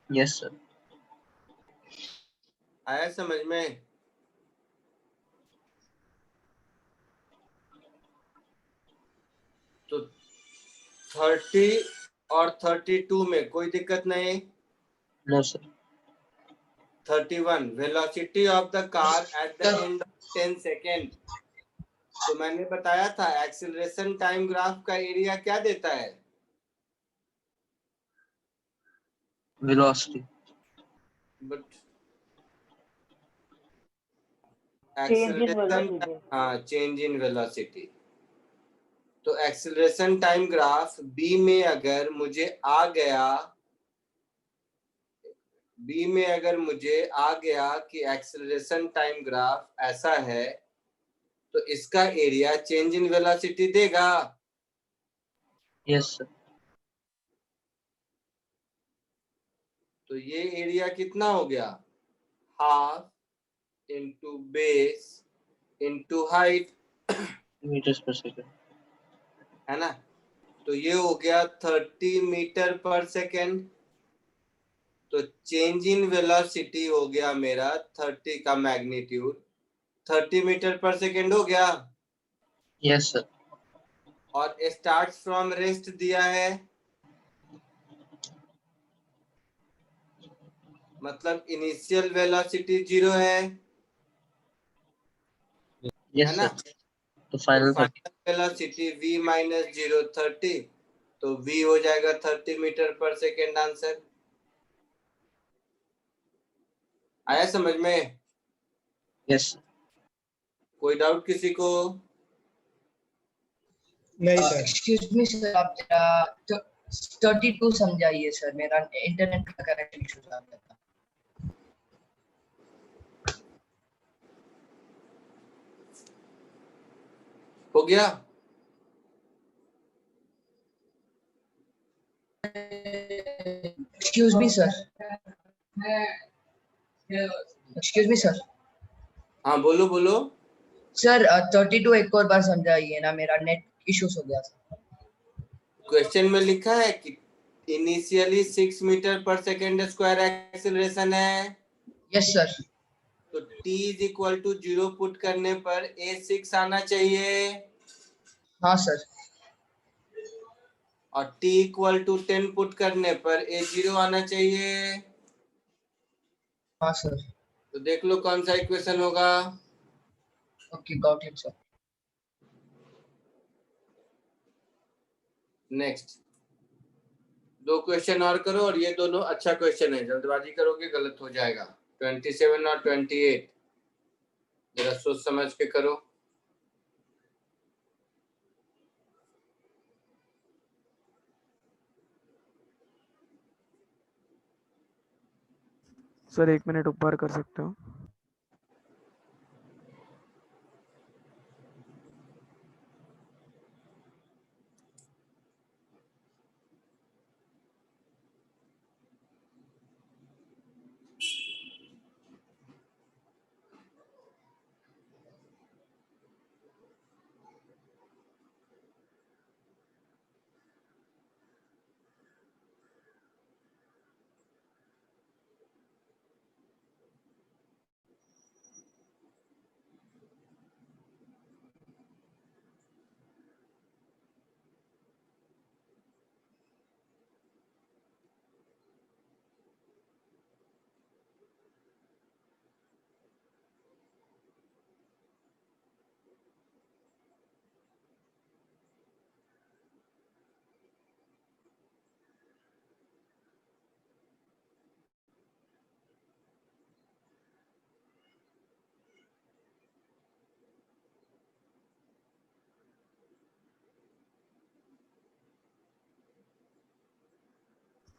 Yes sir. आया समझ में? तो 30 और 32 में कोई दिक्कत नहीं। No sir. 31 velocity of the car at the end of 10 second. तो मैंने बताया था एक्सीलरेशन टाइम ग्राफ का एरिया क्या देता है? Velocity. But Change in acceleration, velocity. हाँ, चेंज इन वेलोसिटी। तो एक्सीलरेशन टाइम ग्राफ बी में अगर मुझे आ गया, बी में अगर मुझे आ गया कि एक्सीलरेशन टाइम ग्राफ ऐसा है, तो इसका एरिया चेंज इन वेलोसिटी देगा। Yes sir. तो ये एरिया कितना हो गया? Half into base into height, metres पर सेकंड। है ना? तो ये हो गया 30 मीटर पर सेकेंड। तो चेंज इन वेलोसिटी हो गया मेरा 30 का मैग्नीट्यूड 30 मीटर पर सेकेंड हो गया। Yes sir. और स्टार्ट फ्रॉम रेस्ट दिया है, मतलब इनिशियल वेलोसिटी 0 है यस ना? सर। तो तो final 30। Final velocity v minus 0 30, तो v हो जाएगा 30 मीटर पर सेकेंड। आंसर आया समझ में? यस। कोई डाउट किसी को? नहीं सर। एक्सक्यूज मी सर, आप जरा 32 समझाइए सर, मेरा इंटरनेट का कनेक्शन इशू आ गया था। हो गया? Excuse me sir, excuse me sir. हाँ बोलो बोलो। सर 32 एक और बार समझाइए ना, मेरा नेट इश्यूज हो गया था। क्वेश्चन में लिखा है कि इनिशियली 6 मीटर पर सेकेंड स्क्वायर एक्सेलरेशन है। Yes sir. तो t is equal to 0 put करने पर a 6 आना चाहिए हाँ सर। और t इक्वल टू 10 पुट करने पर a 0 आना चाहिए। हाँ सर। तो देख लो कौन सा इक्वेशन होगा। Okay, got it sir. Next 2 question और करो, और ये दोनों अच्छा क्वेश्चन है, जल्दबाजी करोगे गलत हो जाएगा। 27 और 28 जरा सोच समझ के करो। सर 1 मिनट ऊपर कर सकते हो?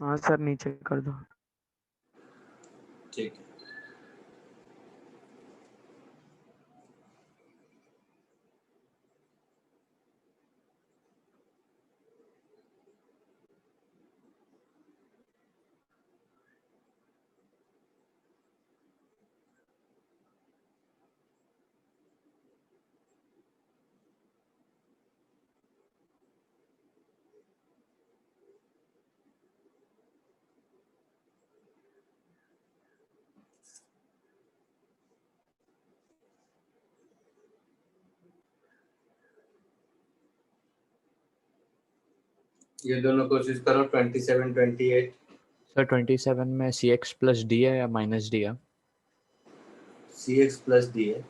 हाँ सर नीचे कर दो। ठीक है। ये दोनों कोशिश करो 27 28। सर 27 में सी एक्स प्लस डी है या माइनस डी है? सी एक्स प्लस डी है।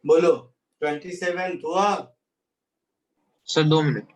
बोलो 27 हुआ। Sir 2 minute.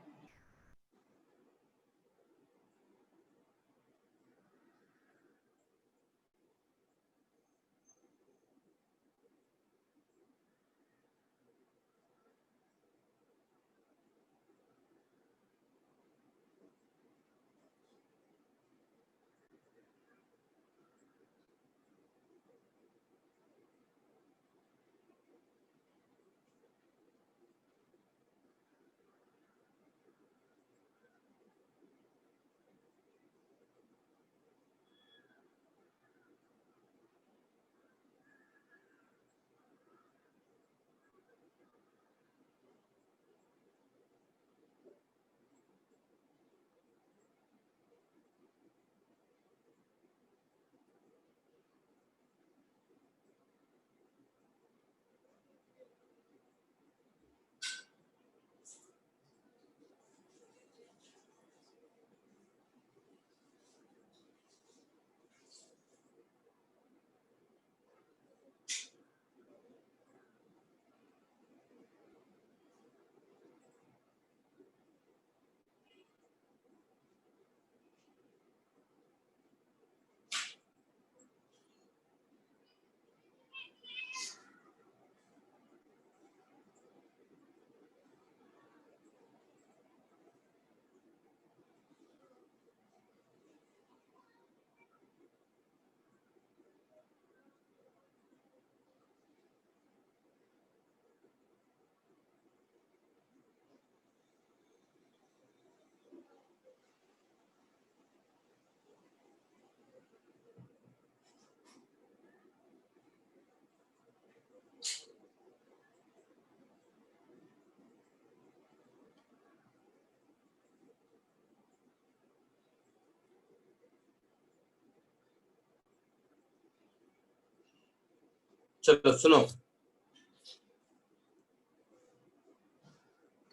चलो सुनो,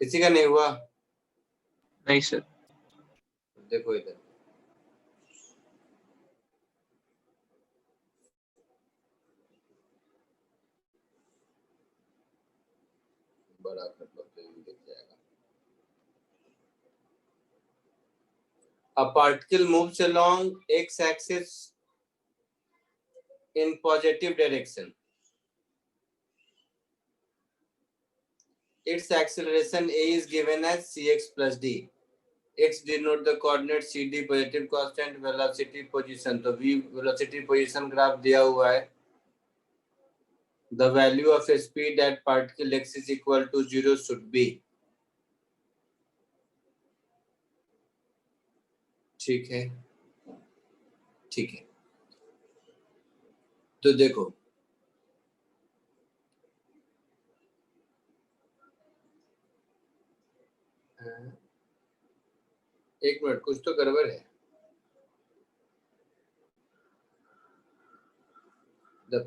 किसी का नहीं हुआ? नहीं सर। देखो इधर, बड़ा कर लो तो ये दिख जाएगा। A particle moves along x-axis in positive direction. Its acceleration a is given as cx plus d. X denote the coordinate cd, positive constant, velocity position. तो v velocity position graph दिया हुआ है. The value of a speed at particle x is equal to 0 should be. ठीक है, ठीक है। तो देखो, एक मिनट, कुछ तो गड़बड़ है। The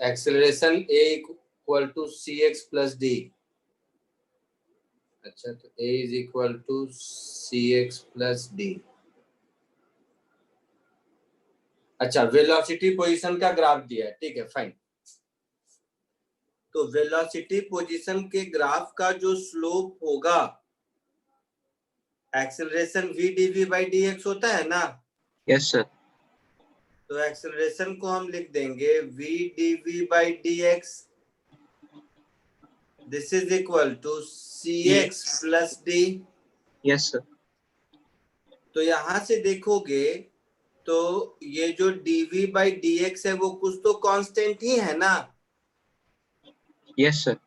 acceleration a equal to cx plus d. अच्छा, तो a is equal to cx plus d. अच्छा, वेलोसिटी पोजीशन का ग्राफ दिया है, ठीक है, फाइन। तो वेलोसिटी पोजीशन के ग्राफ का जो स्लोप होगा, acceleration v dv by dx होता है ना? Yes sir. तो एक्सेलरेशन को हम लिख देंगे v dv by dx, this is equal to cx plus d। Yes sir. तो यहां से देखोगे तो ये जो dv by dx है वो कुछ तो कांस्टेंट ही है ना? Yes sir.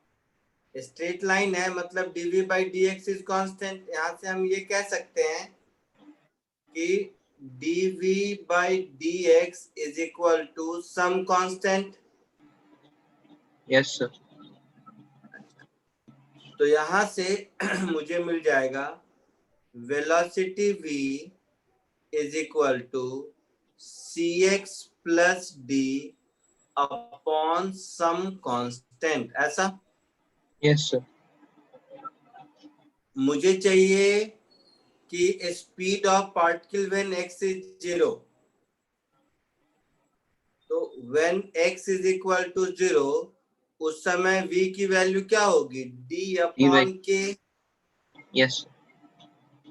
स्ट्रेट लाइन है, मतलब dv by dx is constant. यहां से हम ये कह सकते हैं कि dv by dx is equal to some constant. Yes sir. तो यहां से मुझे मिल जाएगा velocity v is equal to cx plus d upon some constant, ऐसा। Yes sir. मुझे चाहिए कि speed of particle when x is 0। तो when x is equal to 0 उस समय v की वैल्यू क्या होगी, d अपॉन k। यस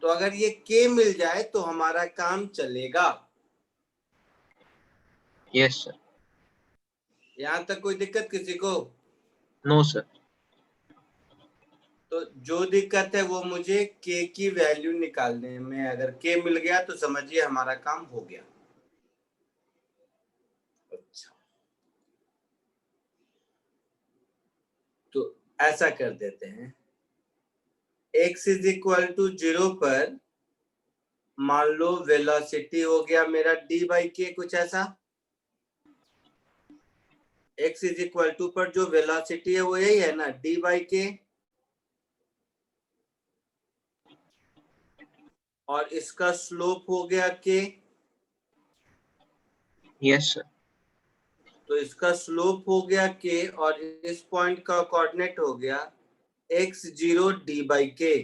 तो अगर ये k मिल जाए तो हमारा काम चलेगा। Yes sir. यहाँ तक कोई दिक्कत किसी को? No sir. तो जो दिक्कत है वो मुझे k की वैल्यू निकालने में, अगर k मिल गया तो समझिए हमारा काम हो गया। अच्छा, तो ऐसा कर देते हैं, x इज इक्वल टू 0 पर मान लो वेलोसिटी हो गया मेरा d बाई के, कुछ ऐसा। x इज इक्वल टू पर जो वेलोसिटी है वो यही है ना, d बाई के, और इसका स्लोप हो गया k। Yes sir. तो इसका स्लोप हो गया k और इस पॉइंट का कोऑर्डिनेट हो गया x0 d बाई के।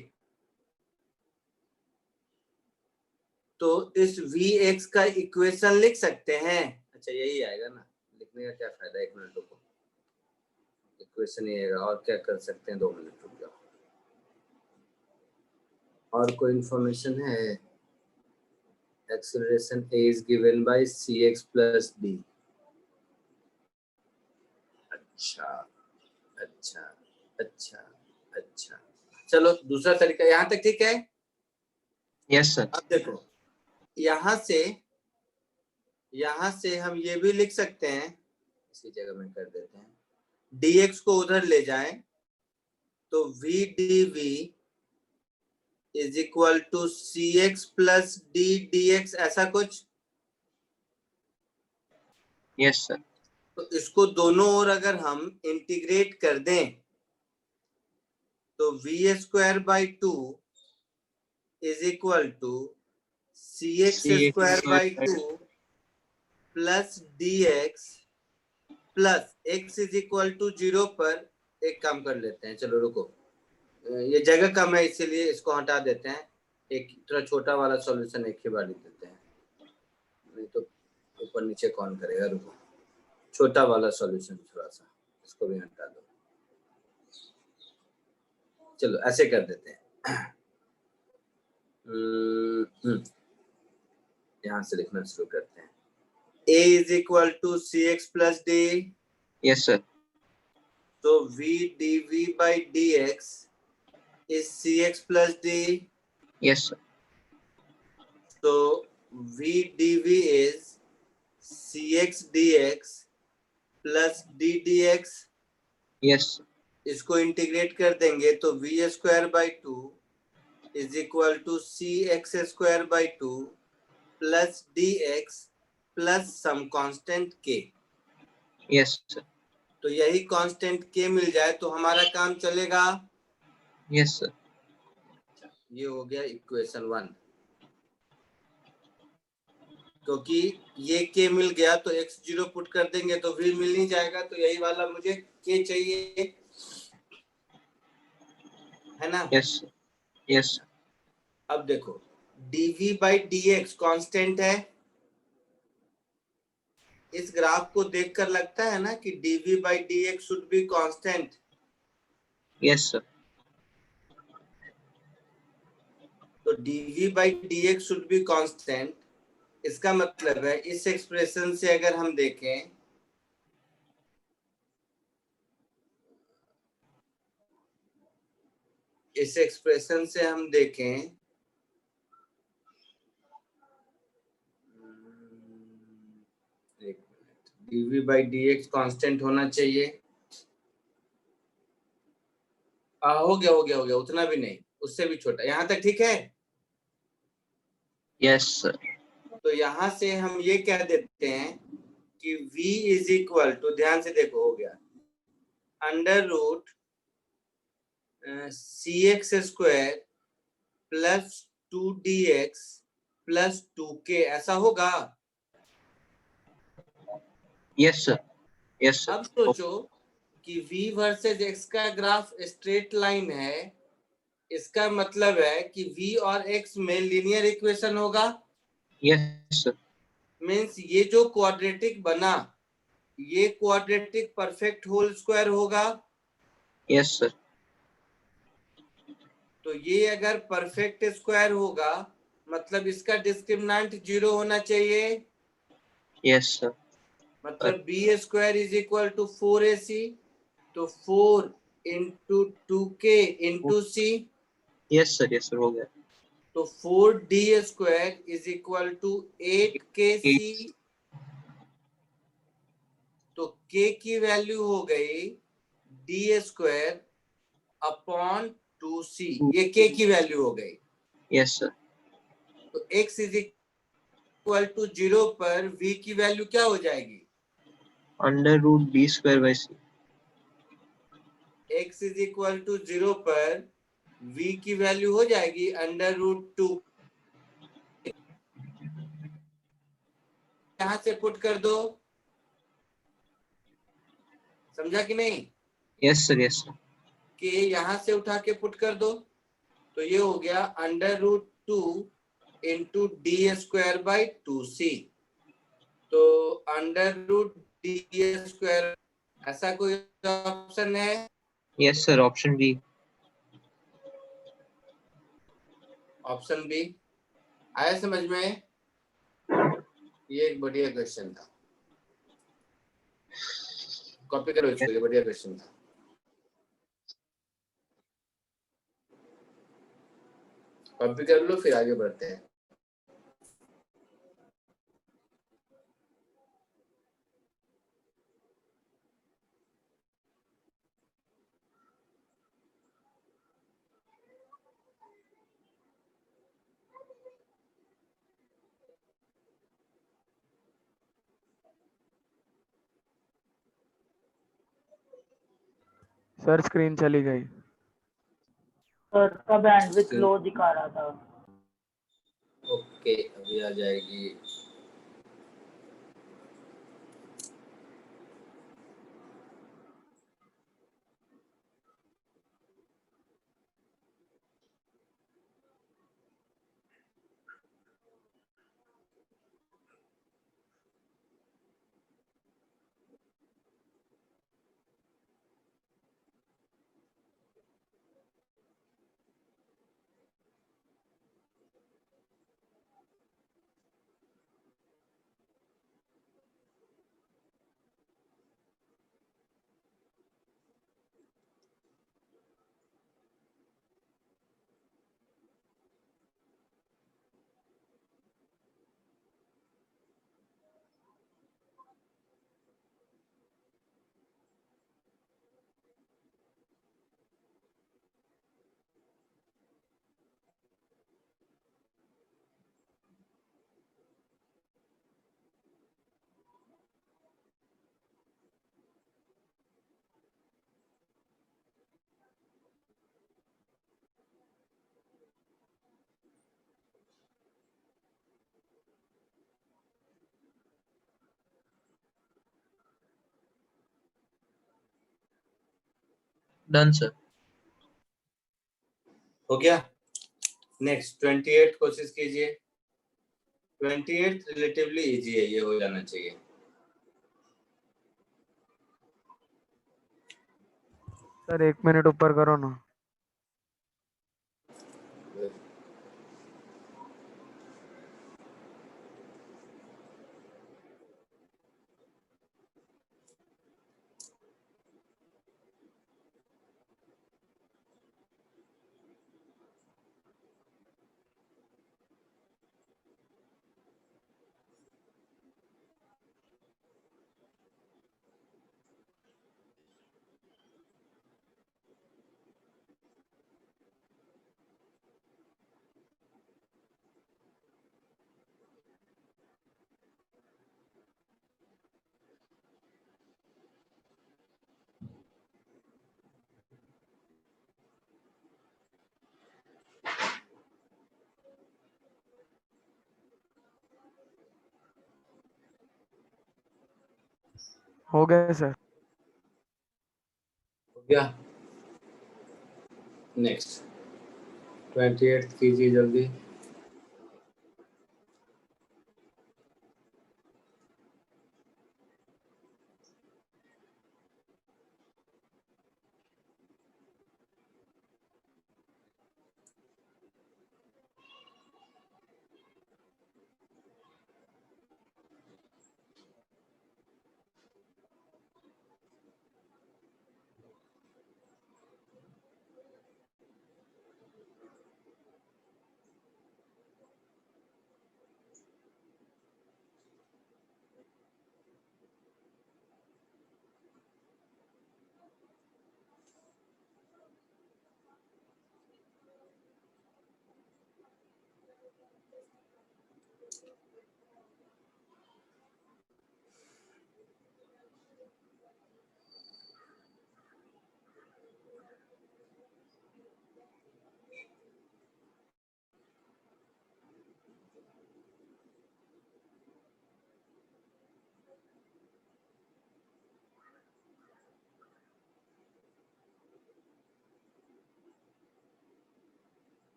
तो इस vx का इक्वेशन लिख सकते हैं। अच्छा यही आएगा ना, लिखने का क्या फायदा, 1 मिनट रुको, इक्वेशन ही आएगा, और क्या कर सकते हैं, 2 मिनट रुक जाओ। और कोई इंफॉर्मेशन है? Acceleration a is given by cx plus d। अच्छा अच्छा अच्छा अच्छा, चलो दूसरा तरीका, यहाँ तक ठीक है? Yes sir. अब देखो, यहाँ से हम ये भी लिख सकते हैं, इसी जगह में कर देते हैं, dx को उधर ले जाएं तो v dv is equal to cx plus d dx, ऐसा कुछ। Yes sir. तो इसको दोनों ओर अगर हम इंटीग्रेट कर दें तो v square by 2 is equal to cx square by 2 plus dx plus x is equal to 0 पर। एक काम कर लेते हैं, चलो रुको, ये जगह कम है इसीलिए इसको हटा देते हैं, एक थोड़ा छोटा वाला सॉल्यूशन एक ही बार लिख देते हैं, नहीं तो ऊपर नीचे कौन करेगा। रुको, छोटा वाला सॉल्यूशन थोड़ा सा, इसको भी हटा दो। चलो ऐसे कर देते हैं, यहाँ से लिखना शुरू करते हैं। a is equal to cx plus d। Yes sir. तो v dv by dx is cx plus d। Yes sir. So v dv is cx dx plus d dx। Yes. इसको इंटीग्रेट कर देंगे तो v square by 2 is equal to cx square by 2 plus dx plus some constant k। Yes sir. तो यही constant k मिल जाए तो हमारा काम चलेगा। Yes sir. ये हो गया इक्वेशन 1, क्योंकि ये k मिल गया तो x0 पुट कर देंगे तो v मिल नहीं जाएगा, तो यही वाला मुझे k चाहिए, है ना? Yes yes. अब देखो dv बाई dx कांस्टेंट है, इस ग्राफ को देखकर लगता है ना कि dv by dx should be constant. Yes sir. तो dv by dx should be constant, इसका मतलब है इस एक्सप्रेशन से अगर हम देखें, इस एक्सप्रेशन से हम देखें, dv बाई dx कांस्टेंट होना चाहिए। हो गया, उतना भी नहीं, उससे भी छोटा, यहाँ तक ठीक है? Yes sir. तो यहाँ से हम ये कह देते हैं कि v इज इक्वल टू, ध्यान से देखो, हो गया under root cx square plus 2dx plus 2k, ऐसा होगा। Yes sir. Yes sir. अब सोचो कि v वर्सेस x का ग्राफ स्ट्रेट लाइन है, इसका मतलब है कि v और x में लीनियर इक्वेशन होगा। Yes sir. मीन्स ये जो क्वाड्रेटिक बना ये क्वाड्रेटिक परफेक्ट होल स्क्वायर होगा। Yes sir. तो ये अगर परफेक्ट स्क्वायर होगा मतलब इसका डिस्क्रिमिनेंट 0 होना चाहिए। Yes sir. मतलब B square is equal to 4ac, तो 4 into 2k into C, yes sir हो गया। तो 4d square is equal to 8kc। तो k की वैल्यू हो गई d स्क्वायर अपॉन 2c, ये k की वैल्यू हो गई। Yes sir. तो x इज इक्वल टू 0 पर v की वैल्यू क्या हो जाएगी? Under root B square by C. x is equal to 0 पर v की वैल्यू हो जाएगी अंडर रूट 2। यहां से पुट कर दो, समझा कि नहीं? Yes sir yes sir. कि यहां से उठा के पुट कर दो, तो ये हो गया under root 2 into D square by 2c। तो अंडर रूट डी स्क्वायर, ऐसा कोई ऑप्शन है? Yes sir, option B. Option B आया समझ में? ये एक बढ़िया क्वेश्चन था, कॉपी करो इसको, ये बढ़िया क्वेश्चन था। कॉपी कर लो फिर आगे बढ़ते हैं। सर स्क्रीन चली गई। सर का बैंडविड्थ लो दिखा रहा था। ओके, अभी आ जाएगी। Done sir. हो गया। नेक्स्ट 28 कोशिश कीजिए। 28 रिलेटिवली इजी है, ये हो जाना चाहिए। सर 1 मिनट ऊपर करो ना। हो गए सर। हो गया। नेक्स्ट 28 कीजिए जल्दी।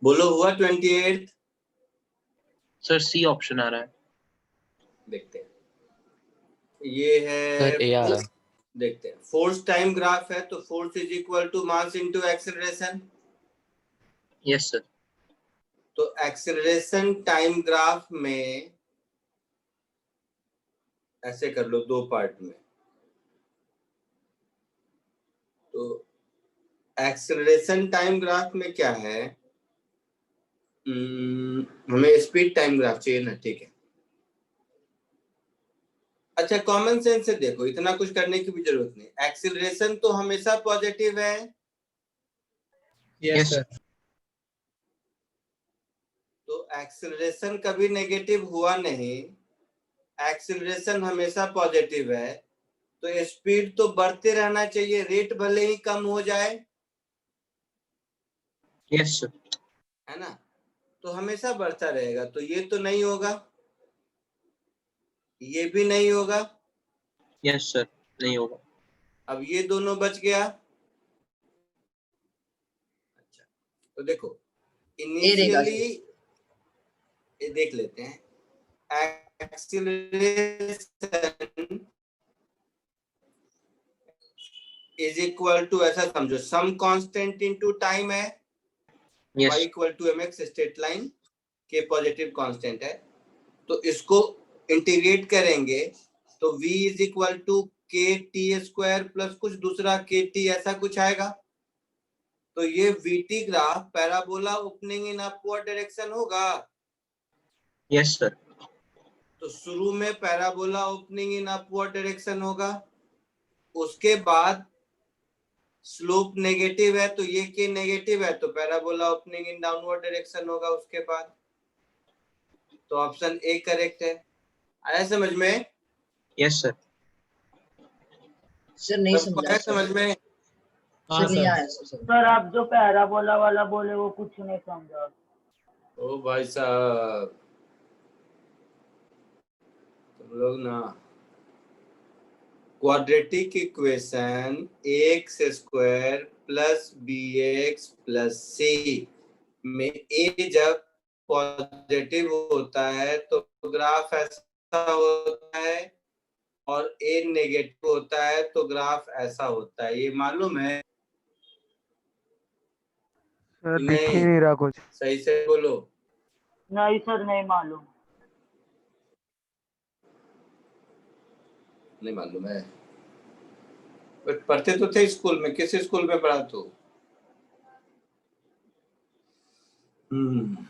बोलो हुआ 28? सर सी ऑप्शन आ रहा है। देखते हैं, ये है सर ए आ रहा है। देखते हैं, फोर्स टाइम ग्राफ है, तो force is equal to mass into acceleration. Yes sir. तो एक्सेलरेशन टाइम ग्राफ में ऐसे कर लो दो पार्ट में। तो एक्सेलरेशन टाइम ग्राफ में क्या है, हमें स्पीड टाइम ग्राफ चाहिए ना, ठीक है। अच्छा, कॉमन सेंस से देखो, इतना कुछ करने की भी जरूरत नहीं। एक्सेलरेशन तो हमेशा पॉजिटिव है, यस Yes. सर। तो एक्सेलरेशन कभी नेगेटिव हुआ नहीं, एक्सेलरेशन हमेशा पॉजिटिव है, तो स्पीड तो बढ़ते रहना चाहिए, रेट भले ही कम हो जाए, यस सर। है ना, तो हमेशा बढ़ता रहेगा। तो ये तो नहीं होगा, ये भी नहीं होगा, यस सर, नहीं होगा। अब ये दोनों बच गया। अच्छा, तो देखो रहेगा इनिशियली ये देख लेते हैं, एक्सीलरेशन इज इक्वल टू, ऐसा समझो, सम कांस्टेंट इनटू टाइम है, yes y equal to mx straight line के पॉजिटिव कांस्टेंट है, तो इसको इंटीग्रेट करेंगे तो v is equal to K T square plus कुछ दूसरा के टी, ऐसा कुछ आएगा। तो ये VT graph parabola opening in upward direction होगा। Yes sir. तो शुरू में parabola opening in upward direction होगा, उसके बाद स्लोप नेगेटिव है, तो ये के नेगेटिव है, तो parabola opening in downward direction होगा उसके बाद। तो ऑप्शन ए करेक्ट है। आया समझ में? Yes sir. सर नहीं सबको समझा आया सर। समझ में? हाँ सर नहीं सर। आया सर। सर आप जो पैराबोला वाला बोले वो कुछ नहीं समझा। ओ भाई साहब, तुम लोग ना quadratic equation X square plus B X plus C में ए जब पॉजिटिव होता है तो ग्राफ ऐसा होता है, और ए नेगेटिव होता है तो ग्राफ ऐसा होता है। ये मालूम है सर कि दिख ही नहीं? नहीं रहा कुछ। सही से बोलो। नहीं सर, नहीं मालूम। नहीं मालूम है? बट पढ़ते तो थे स्कूल में, किस स्कूल में पढ़ा तू?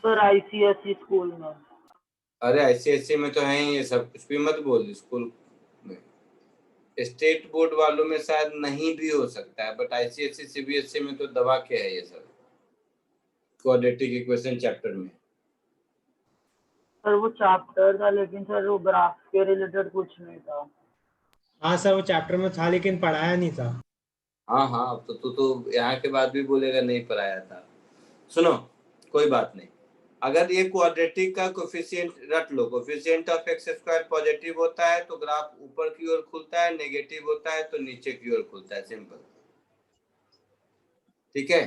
सर आईसीएसई स्कूल में। अरे आईसीएसई में तो है ही ये सब, कुछ भी मत बोल। स्कूल में स्टेट बोर्ड वालों में शायद नहीं भी हो सकता है, बट आईसीएसई सीबीएसई में तो दबा के है ये सब, क्वाड्रेटिक इक्वेशन चैप्टर में। सर वो चैप्टर था, लेकिन सर वो ग्राफ के रिलेटेड कुछ नहीं था। हाँ सर, वो चैप्टर में था लेकिन पढ़ाया नहीं था। हाँ हाँ, अब तो तू तो यहाँ के बाद भी बोलेगा नहीं पढ़ाया था। सुनो, कोई बात नहीं, अगर ये क्वाड्रेटिक का कोफिशिएंट रट लो, coefficient of X square positive होता है तो ग्राफ ऊपर की ओर खुलता है, नेगेटिव होता है तो नीचे की ओर खुलता है, सिंपल। ठीक है,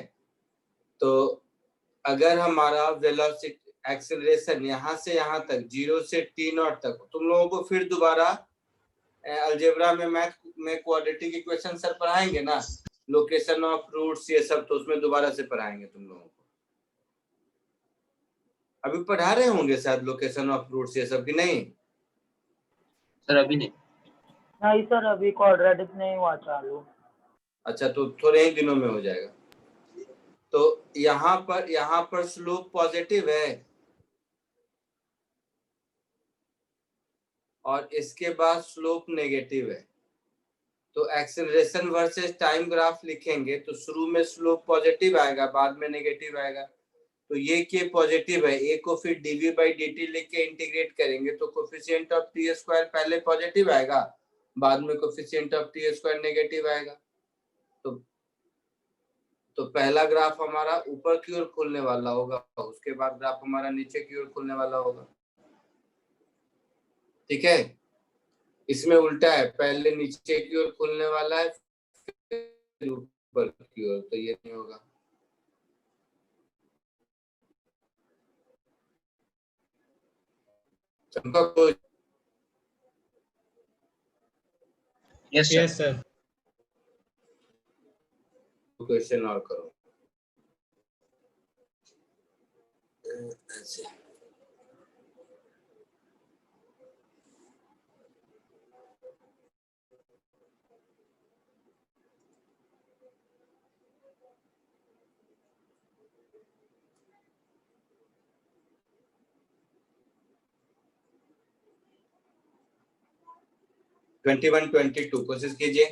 तो अगर हमारा वेलोसिटी एक्सेलरेशन यहाँ से यहाँ तक 0 से t0 तक, तुम लोगों को फिर दोबारा अलजेब्रा में मैथ में क्वाड्रेटिक इक्वेशन सर पढ़ाएंगे ना, लोकेशन ऑफ रूट्स ये सब, तो उसमें दोबारा से पढ़ाएंगे तुम लोगों को। अभी पढ़ा रहे होंगे शायद लोकेशन ऑफ रूट्स ये सब, कि नहीं? सर अभी नहीं। नहीं सर, अभी क्वाड्रेटिक नहीं हुआ चालू। अच्छा, तो थोड़े ही दिनों में हो जाएगा। तो यहाँ पर स्लोप पॉजिटिव है, और इसके बाद स्लोप नेगेटिव है। तो एक्सेलरेशन वर्सेस टाइम ग्राफ लिखेंगे तो शुरू में स्लोप पॉजिटिव आएगा, बाद में नेगेटिव आएगा। तो ये के पॉजिटिव है, ए को फिर dv by dt लिख के इंटीग्रेट करेंगे तो कोफिशिएंट ऑफ टी स्क्वायर पहले पॉजिटिव आएगा, बाद में coefficient of T square negative आएगा। तो पहला ग्राफ हमारा ऊपर की ओर खुलने वाला होगा, उसके बाद ग्राफ हमारा नीचे की ओर खुलने वाला होगा। ठीक है, इसमें उल्टा है, पहले नीचे की ओर खुलने वाला है फिर ऊपर की ओर, तो ये नहीं होगा। चंपा को Yes, sir. Yes sir. Question और करो ऐसे। ट्वेंटी 22 कोशिश कीजिए।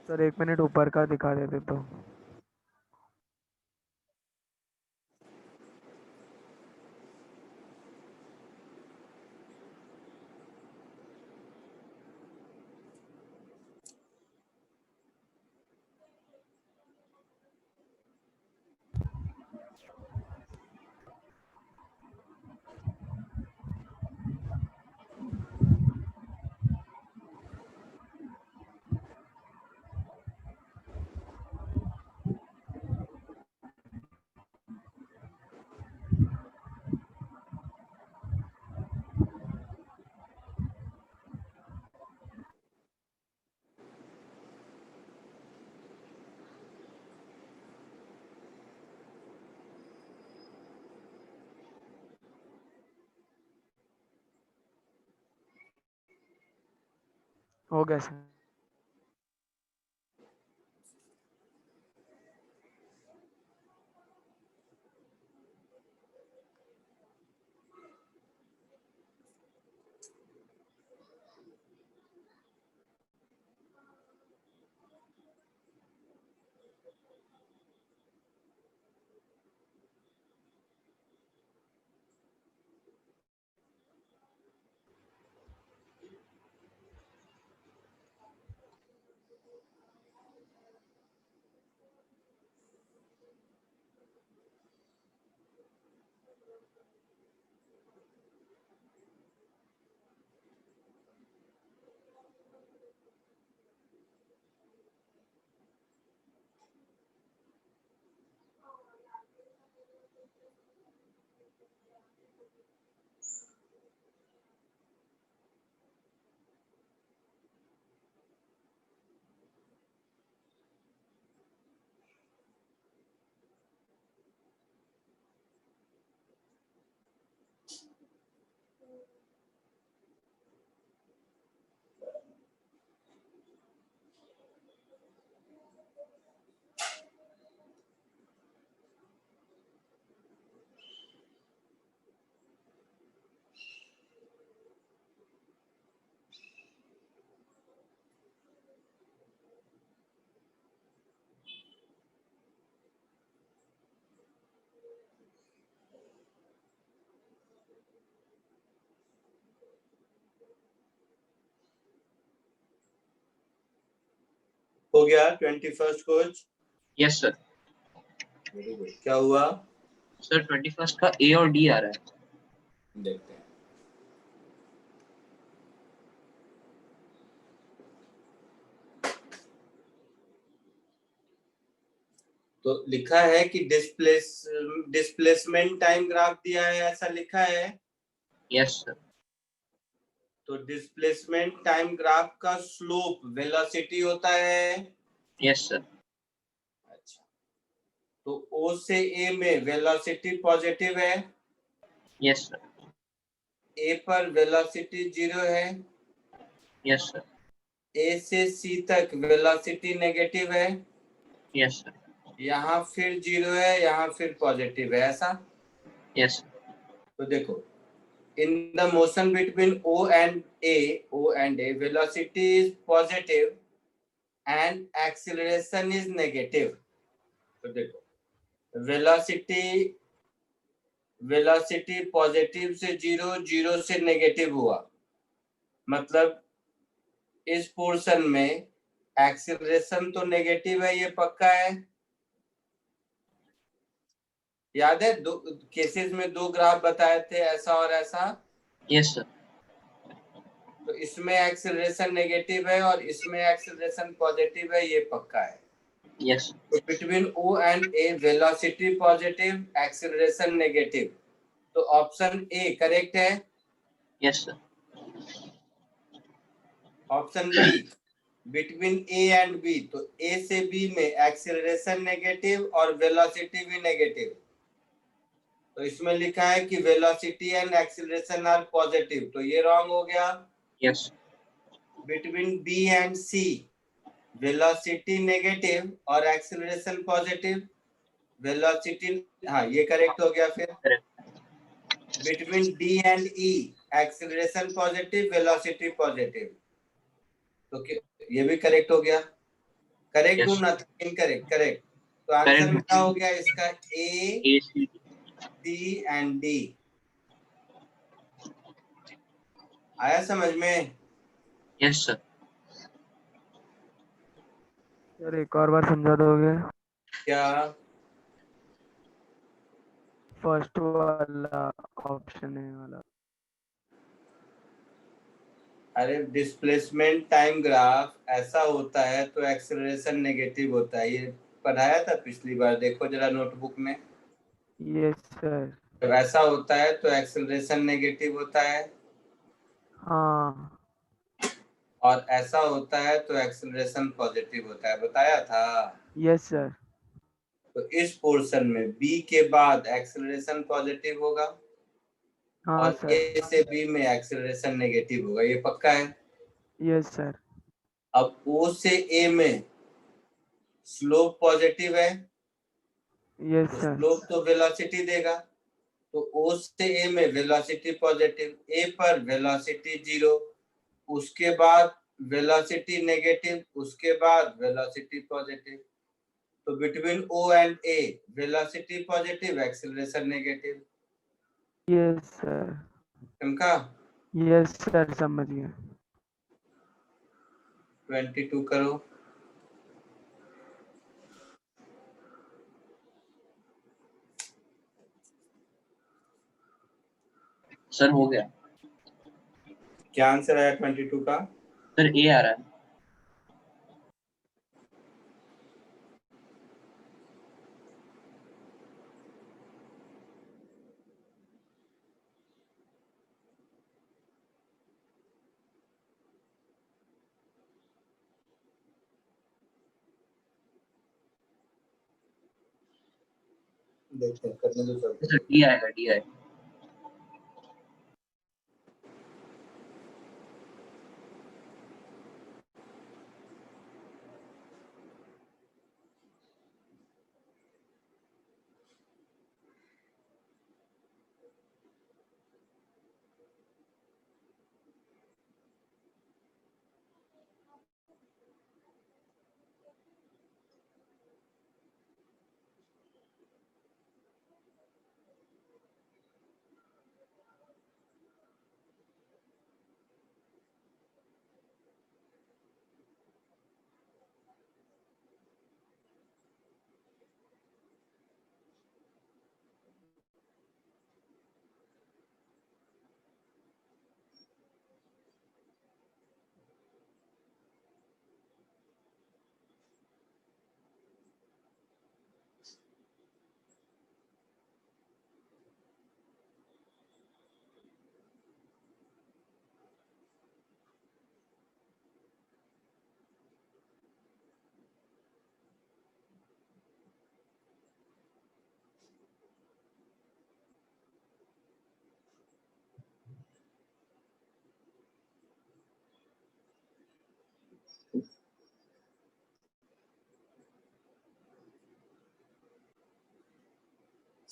सर 1 मिनट ऊपर का दिखा देते तो। हो गया सर। हो गया 21 कुछ। Yes, sir. Very good. क्या हुआ Sir, 21st का A और D आ रहा है। देखते हैं। तो लिखा है कि डिस्प्लेसमेंट टाइम ग्राफ दिया है, ऐसा लिखा है। Yes, sir. तो डिस्प्लेसमेंट टाइम ग्राफ का स्लोप वेलोसिटी होता है। Yes, sir. अच्छा, तो O से A में वेलोसिटी पॉजिटिव है, Yes, sir. A पर वेलोसिटी 0 है, Yes, sir. A से C तक वेलोसिटी नेगेटिव है, Yes, sir. यहाँ फिर 0 है, यहाँ फिर पॉजिटिव है, ऐसा। Yes, sir. तो देखो, in the motion between O and A, velocity is positive and acceleration is negative. तो देखो, वेलोसिटी पॉजिटिव से 0 से नेगेटिव हुआ, मतलब इस पोर्शन में एक्सीलरेशन तो नेगेटिव है, ये पक्का है। याद है दो केसेस में दो ग्राफ बताए थे, ऐसा और ऐसा। Yes, sir. तो इसमें एक्सेलरेशन नेगेटिव है और इसमें एक्सेलरेशन पॉजिटिव है, ये पक्का है। यस तो between O and A velocity positive, acceleration negative, तो ऑप्शन ए करेक्ट है। Yes sir option B between A and B, तो A से B में एक्सेलरेशन नेगेटिव और वेलोसिटी भी नेगेटिव, तो इसमें लिखा है कि velocity and acceleration are positive, तो ये रॉन्ग हो गया। Yes between B and C velocity negative और एक्सेलरेशन पॉजिटिव, वेलोसिटी, हाँ ये करेक्ट हो गया। फिर between D and E acceleration positive, velocity positive, तो ये भी करेक्ट हो गया। Correct Yes. हूं ना इनकरेक्ट? करेक्ट। तो आंसर Correct. में क्या हो गया इसका? A, AC C and D। आया समझ में? यस सर सर एक और बार समझा दोगे? क्या? फर्स्ट वाला ऑप्शन है वाला। अरे डिस्प्लेसमेंट टाइम ग्राफ ऐसा होता है तो एक्सेलरेशन नेगेटिव होता है, ये पढ़ाया था पिछली बार, देखो जरा नोटबुक में। Yes sir. जब ऐसा होता है तो एक्सेलरेशन नेगेटिव होता है हाँ और ऐसा होता है तो एक्सेलरेशन पॉजिटिव होता है, बताया था। Yes sir. तो इस पोर्शन में B के बाद एक्सेलरेशन पॉजिटिव होगा हाँ और सर। A से B में एक्सेलरेशन नेगेटिव होगा, ये पक्का है। Yes sir. अब O से A में स्लोप पॉजिटिव है, यस तो सर। स्लोप तो वेलोसिटी देगा, तो O से A में वेलोसिटी पॉजिटिव, A पर वेलोसिटी 0, उसके बाद वेलोसिटी नेगेटिव, उसके बाद वेलोसिटी पॉजिटिव, तो between O and A velocity positive, acceleration negative. Yes sir. समझा? यस सर समझ गया। 22 करो। सर हो गया क्या आंसर आया 22 का? सर ए आ रहा है देखते हैं, करने दो सब। सर डी आएगा डी आएगा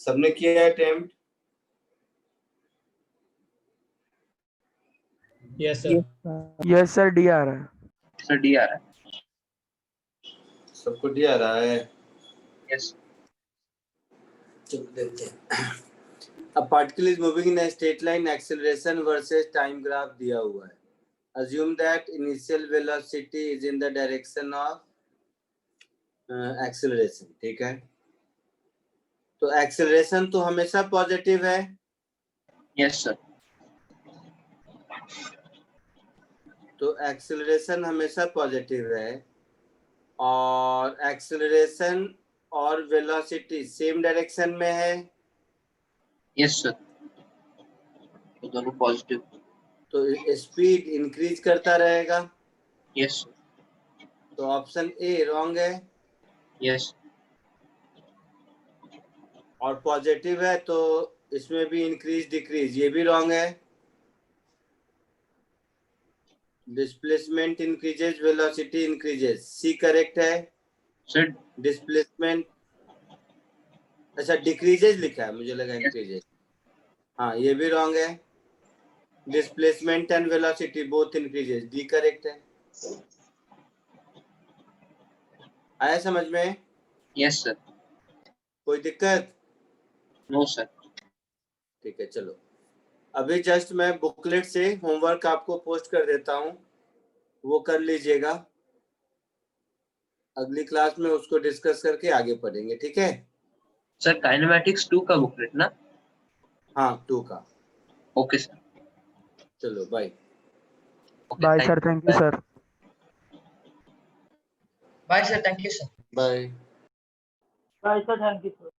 सबने किया है attempt? Yes sir. Yes sir D आ रहा है। सर डी आ रहा है सबको दिया रहा है? यस चलो देखते हैं। A particle is moving in a straight line, acceleration versus time graph दिया हुआ है। Assume that initial velocity is in the direction of acceleration, ठीक है? तो acceleration तो हमेशा पॉजिटिव है, यस सर तो एक्सेलरेशन हमेशा पॉजिटिव है और एक्सेलरेशन और वेलोसिटी सेम डायरेक्शन में है, यस सर, तो दोनों पॉजिटिव। तो स्पीड इंक्रीज करता रहेगा। यस तो ऑप्शन ए रॉन्ग है। यस और पॉजिटिव है तो इसमें भी इंक्रीज डिक्रीज, ये भी रॉन्ग है। Displacement increases, velocity increases, C correct है। सर, डिस्प्लेसमेंट, अच्छा डिक्रीजेज लिखा है, मुझे लगा इंक्रीजेज। हाँ ये भी रॉन्ग है। Displacement and velocity both increases, D correct है। आया समझ में? यस सर, कोई दिक्कत? No sir. ठीक है चलो, अभी जस्ट मैं बुकलेट से होमवर्क आपको पोस्ट कर देता हूँ, वो कर लीजिएगा। अगली क्लास में उसको डिस्कस करके आगे पढ़ेंगे, ठीक है? सर काइनेमैटिक्स 2 का बुकलेट ना? हाँ 2 का। Okay sir. चलो bye. Okay, bye thank sir, thank you sir. Bye sir, thank you sir. Bye. Bye sir, thank you sir.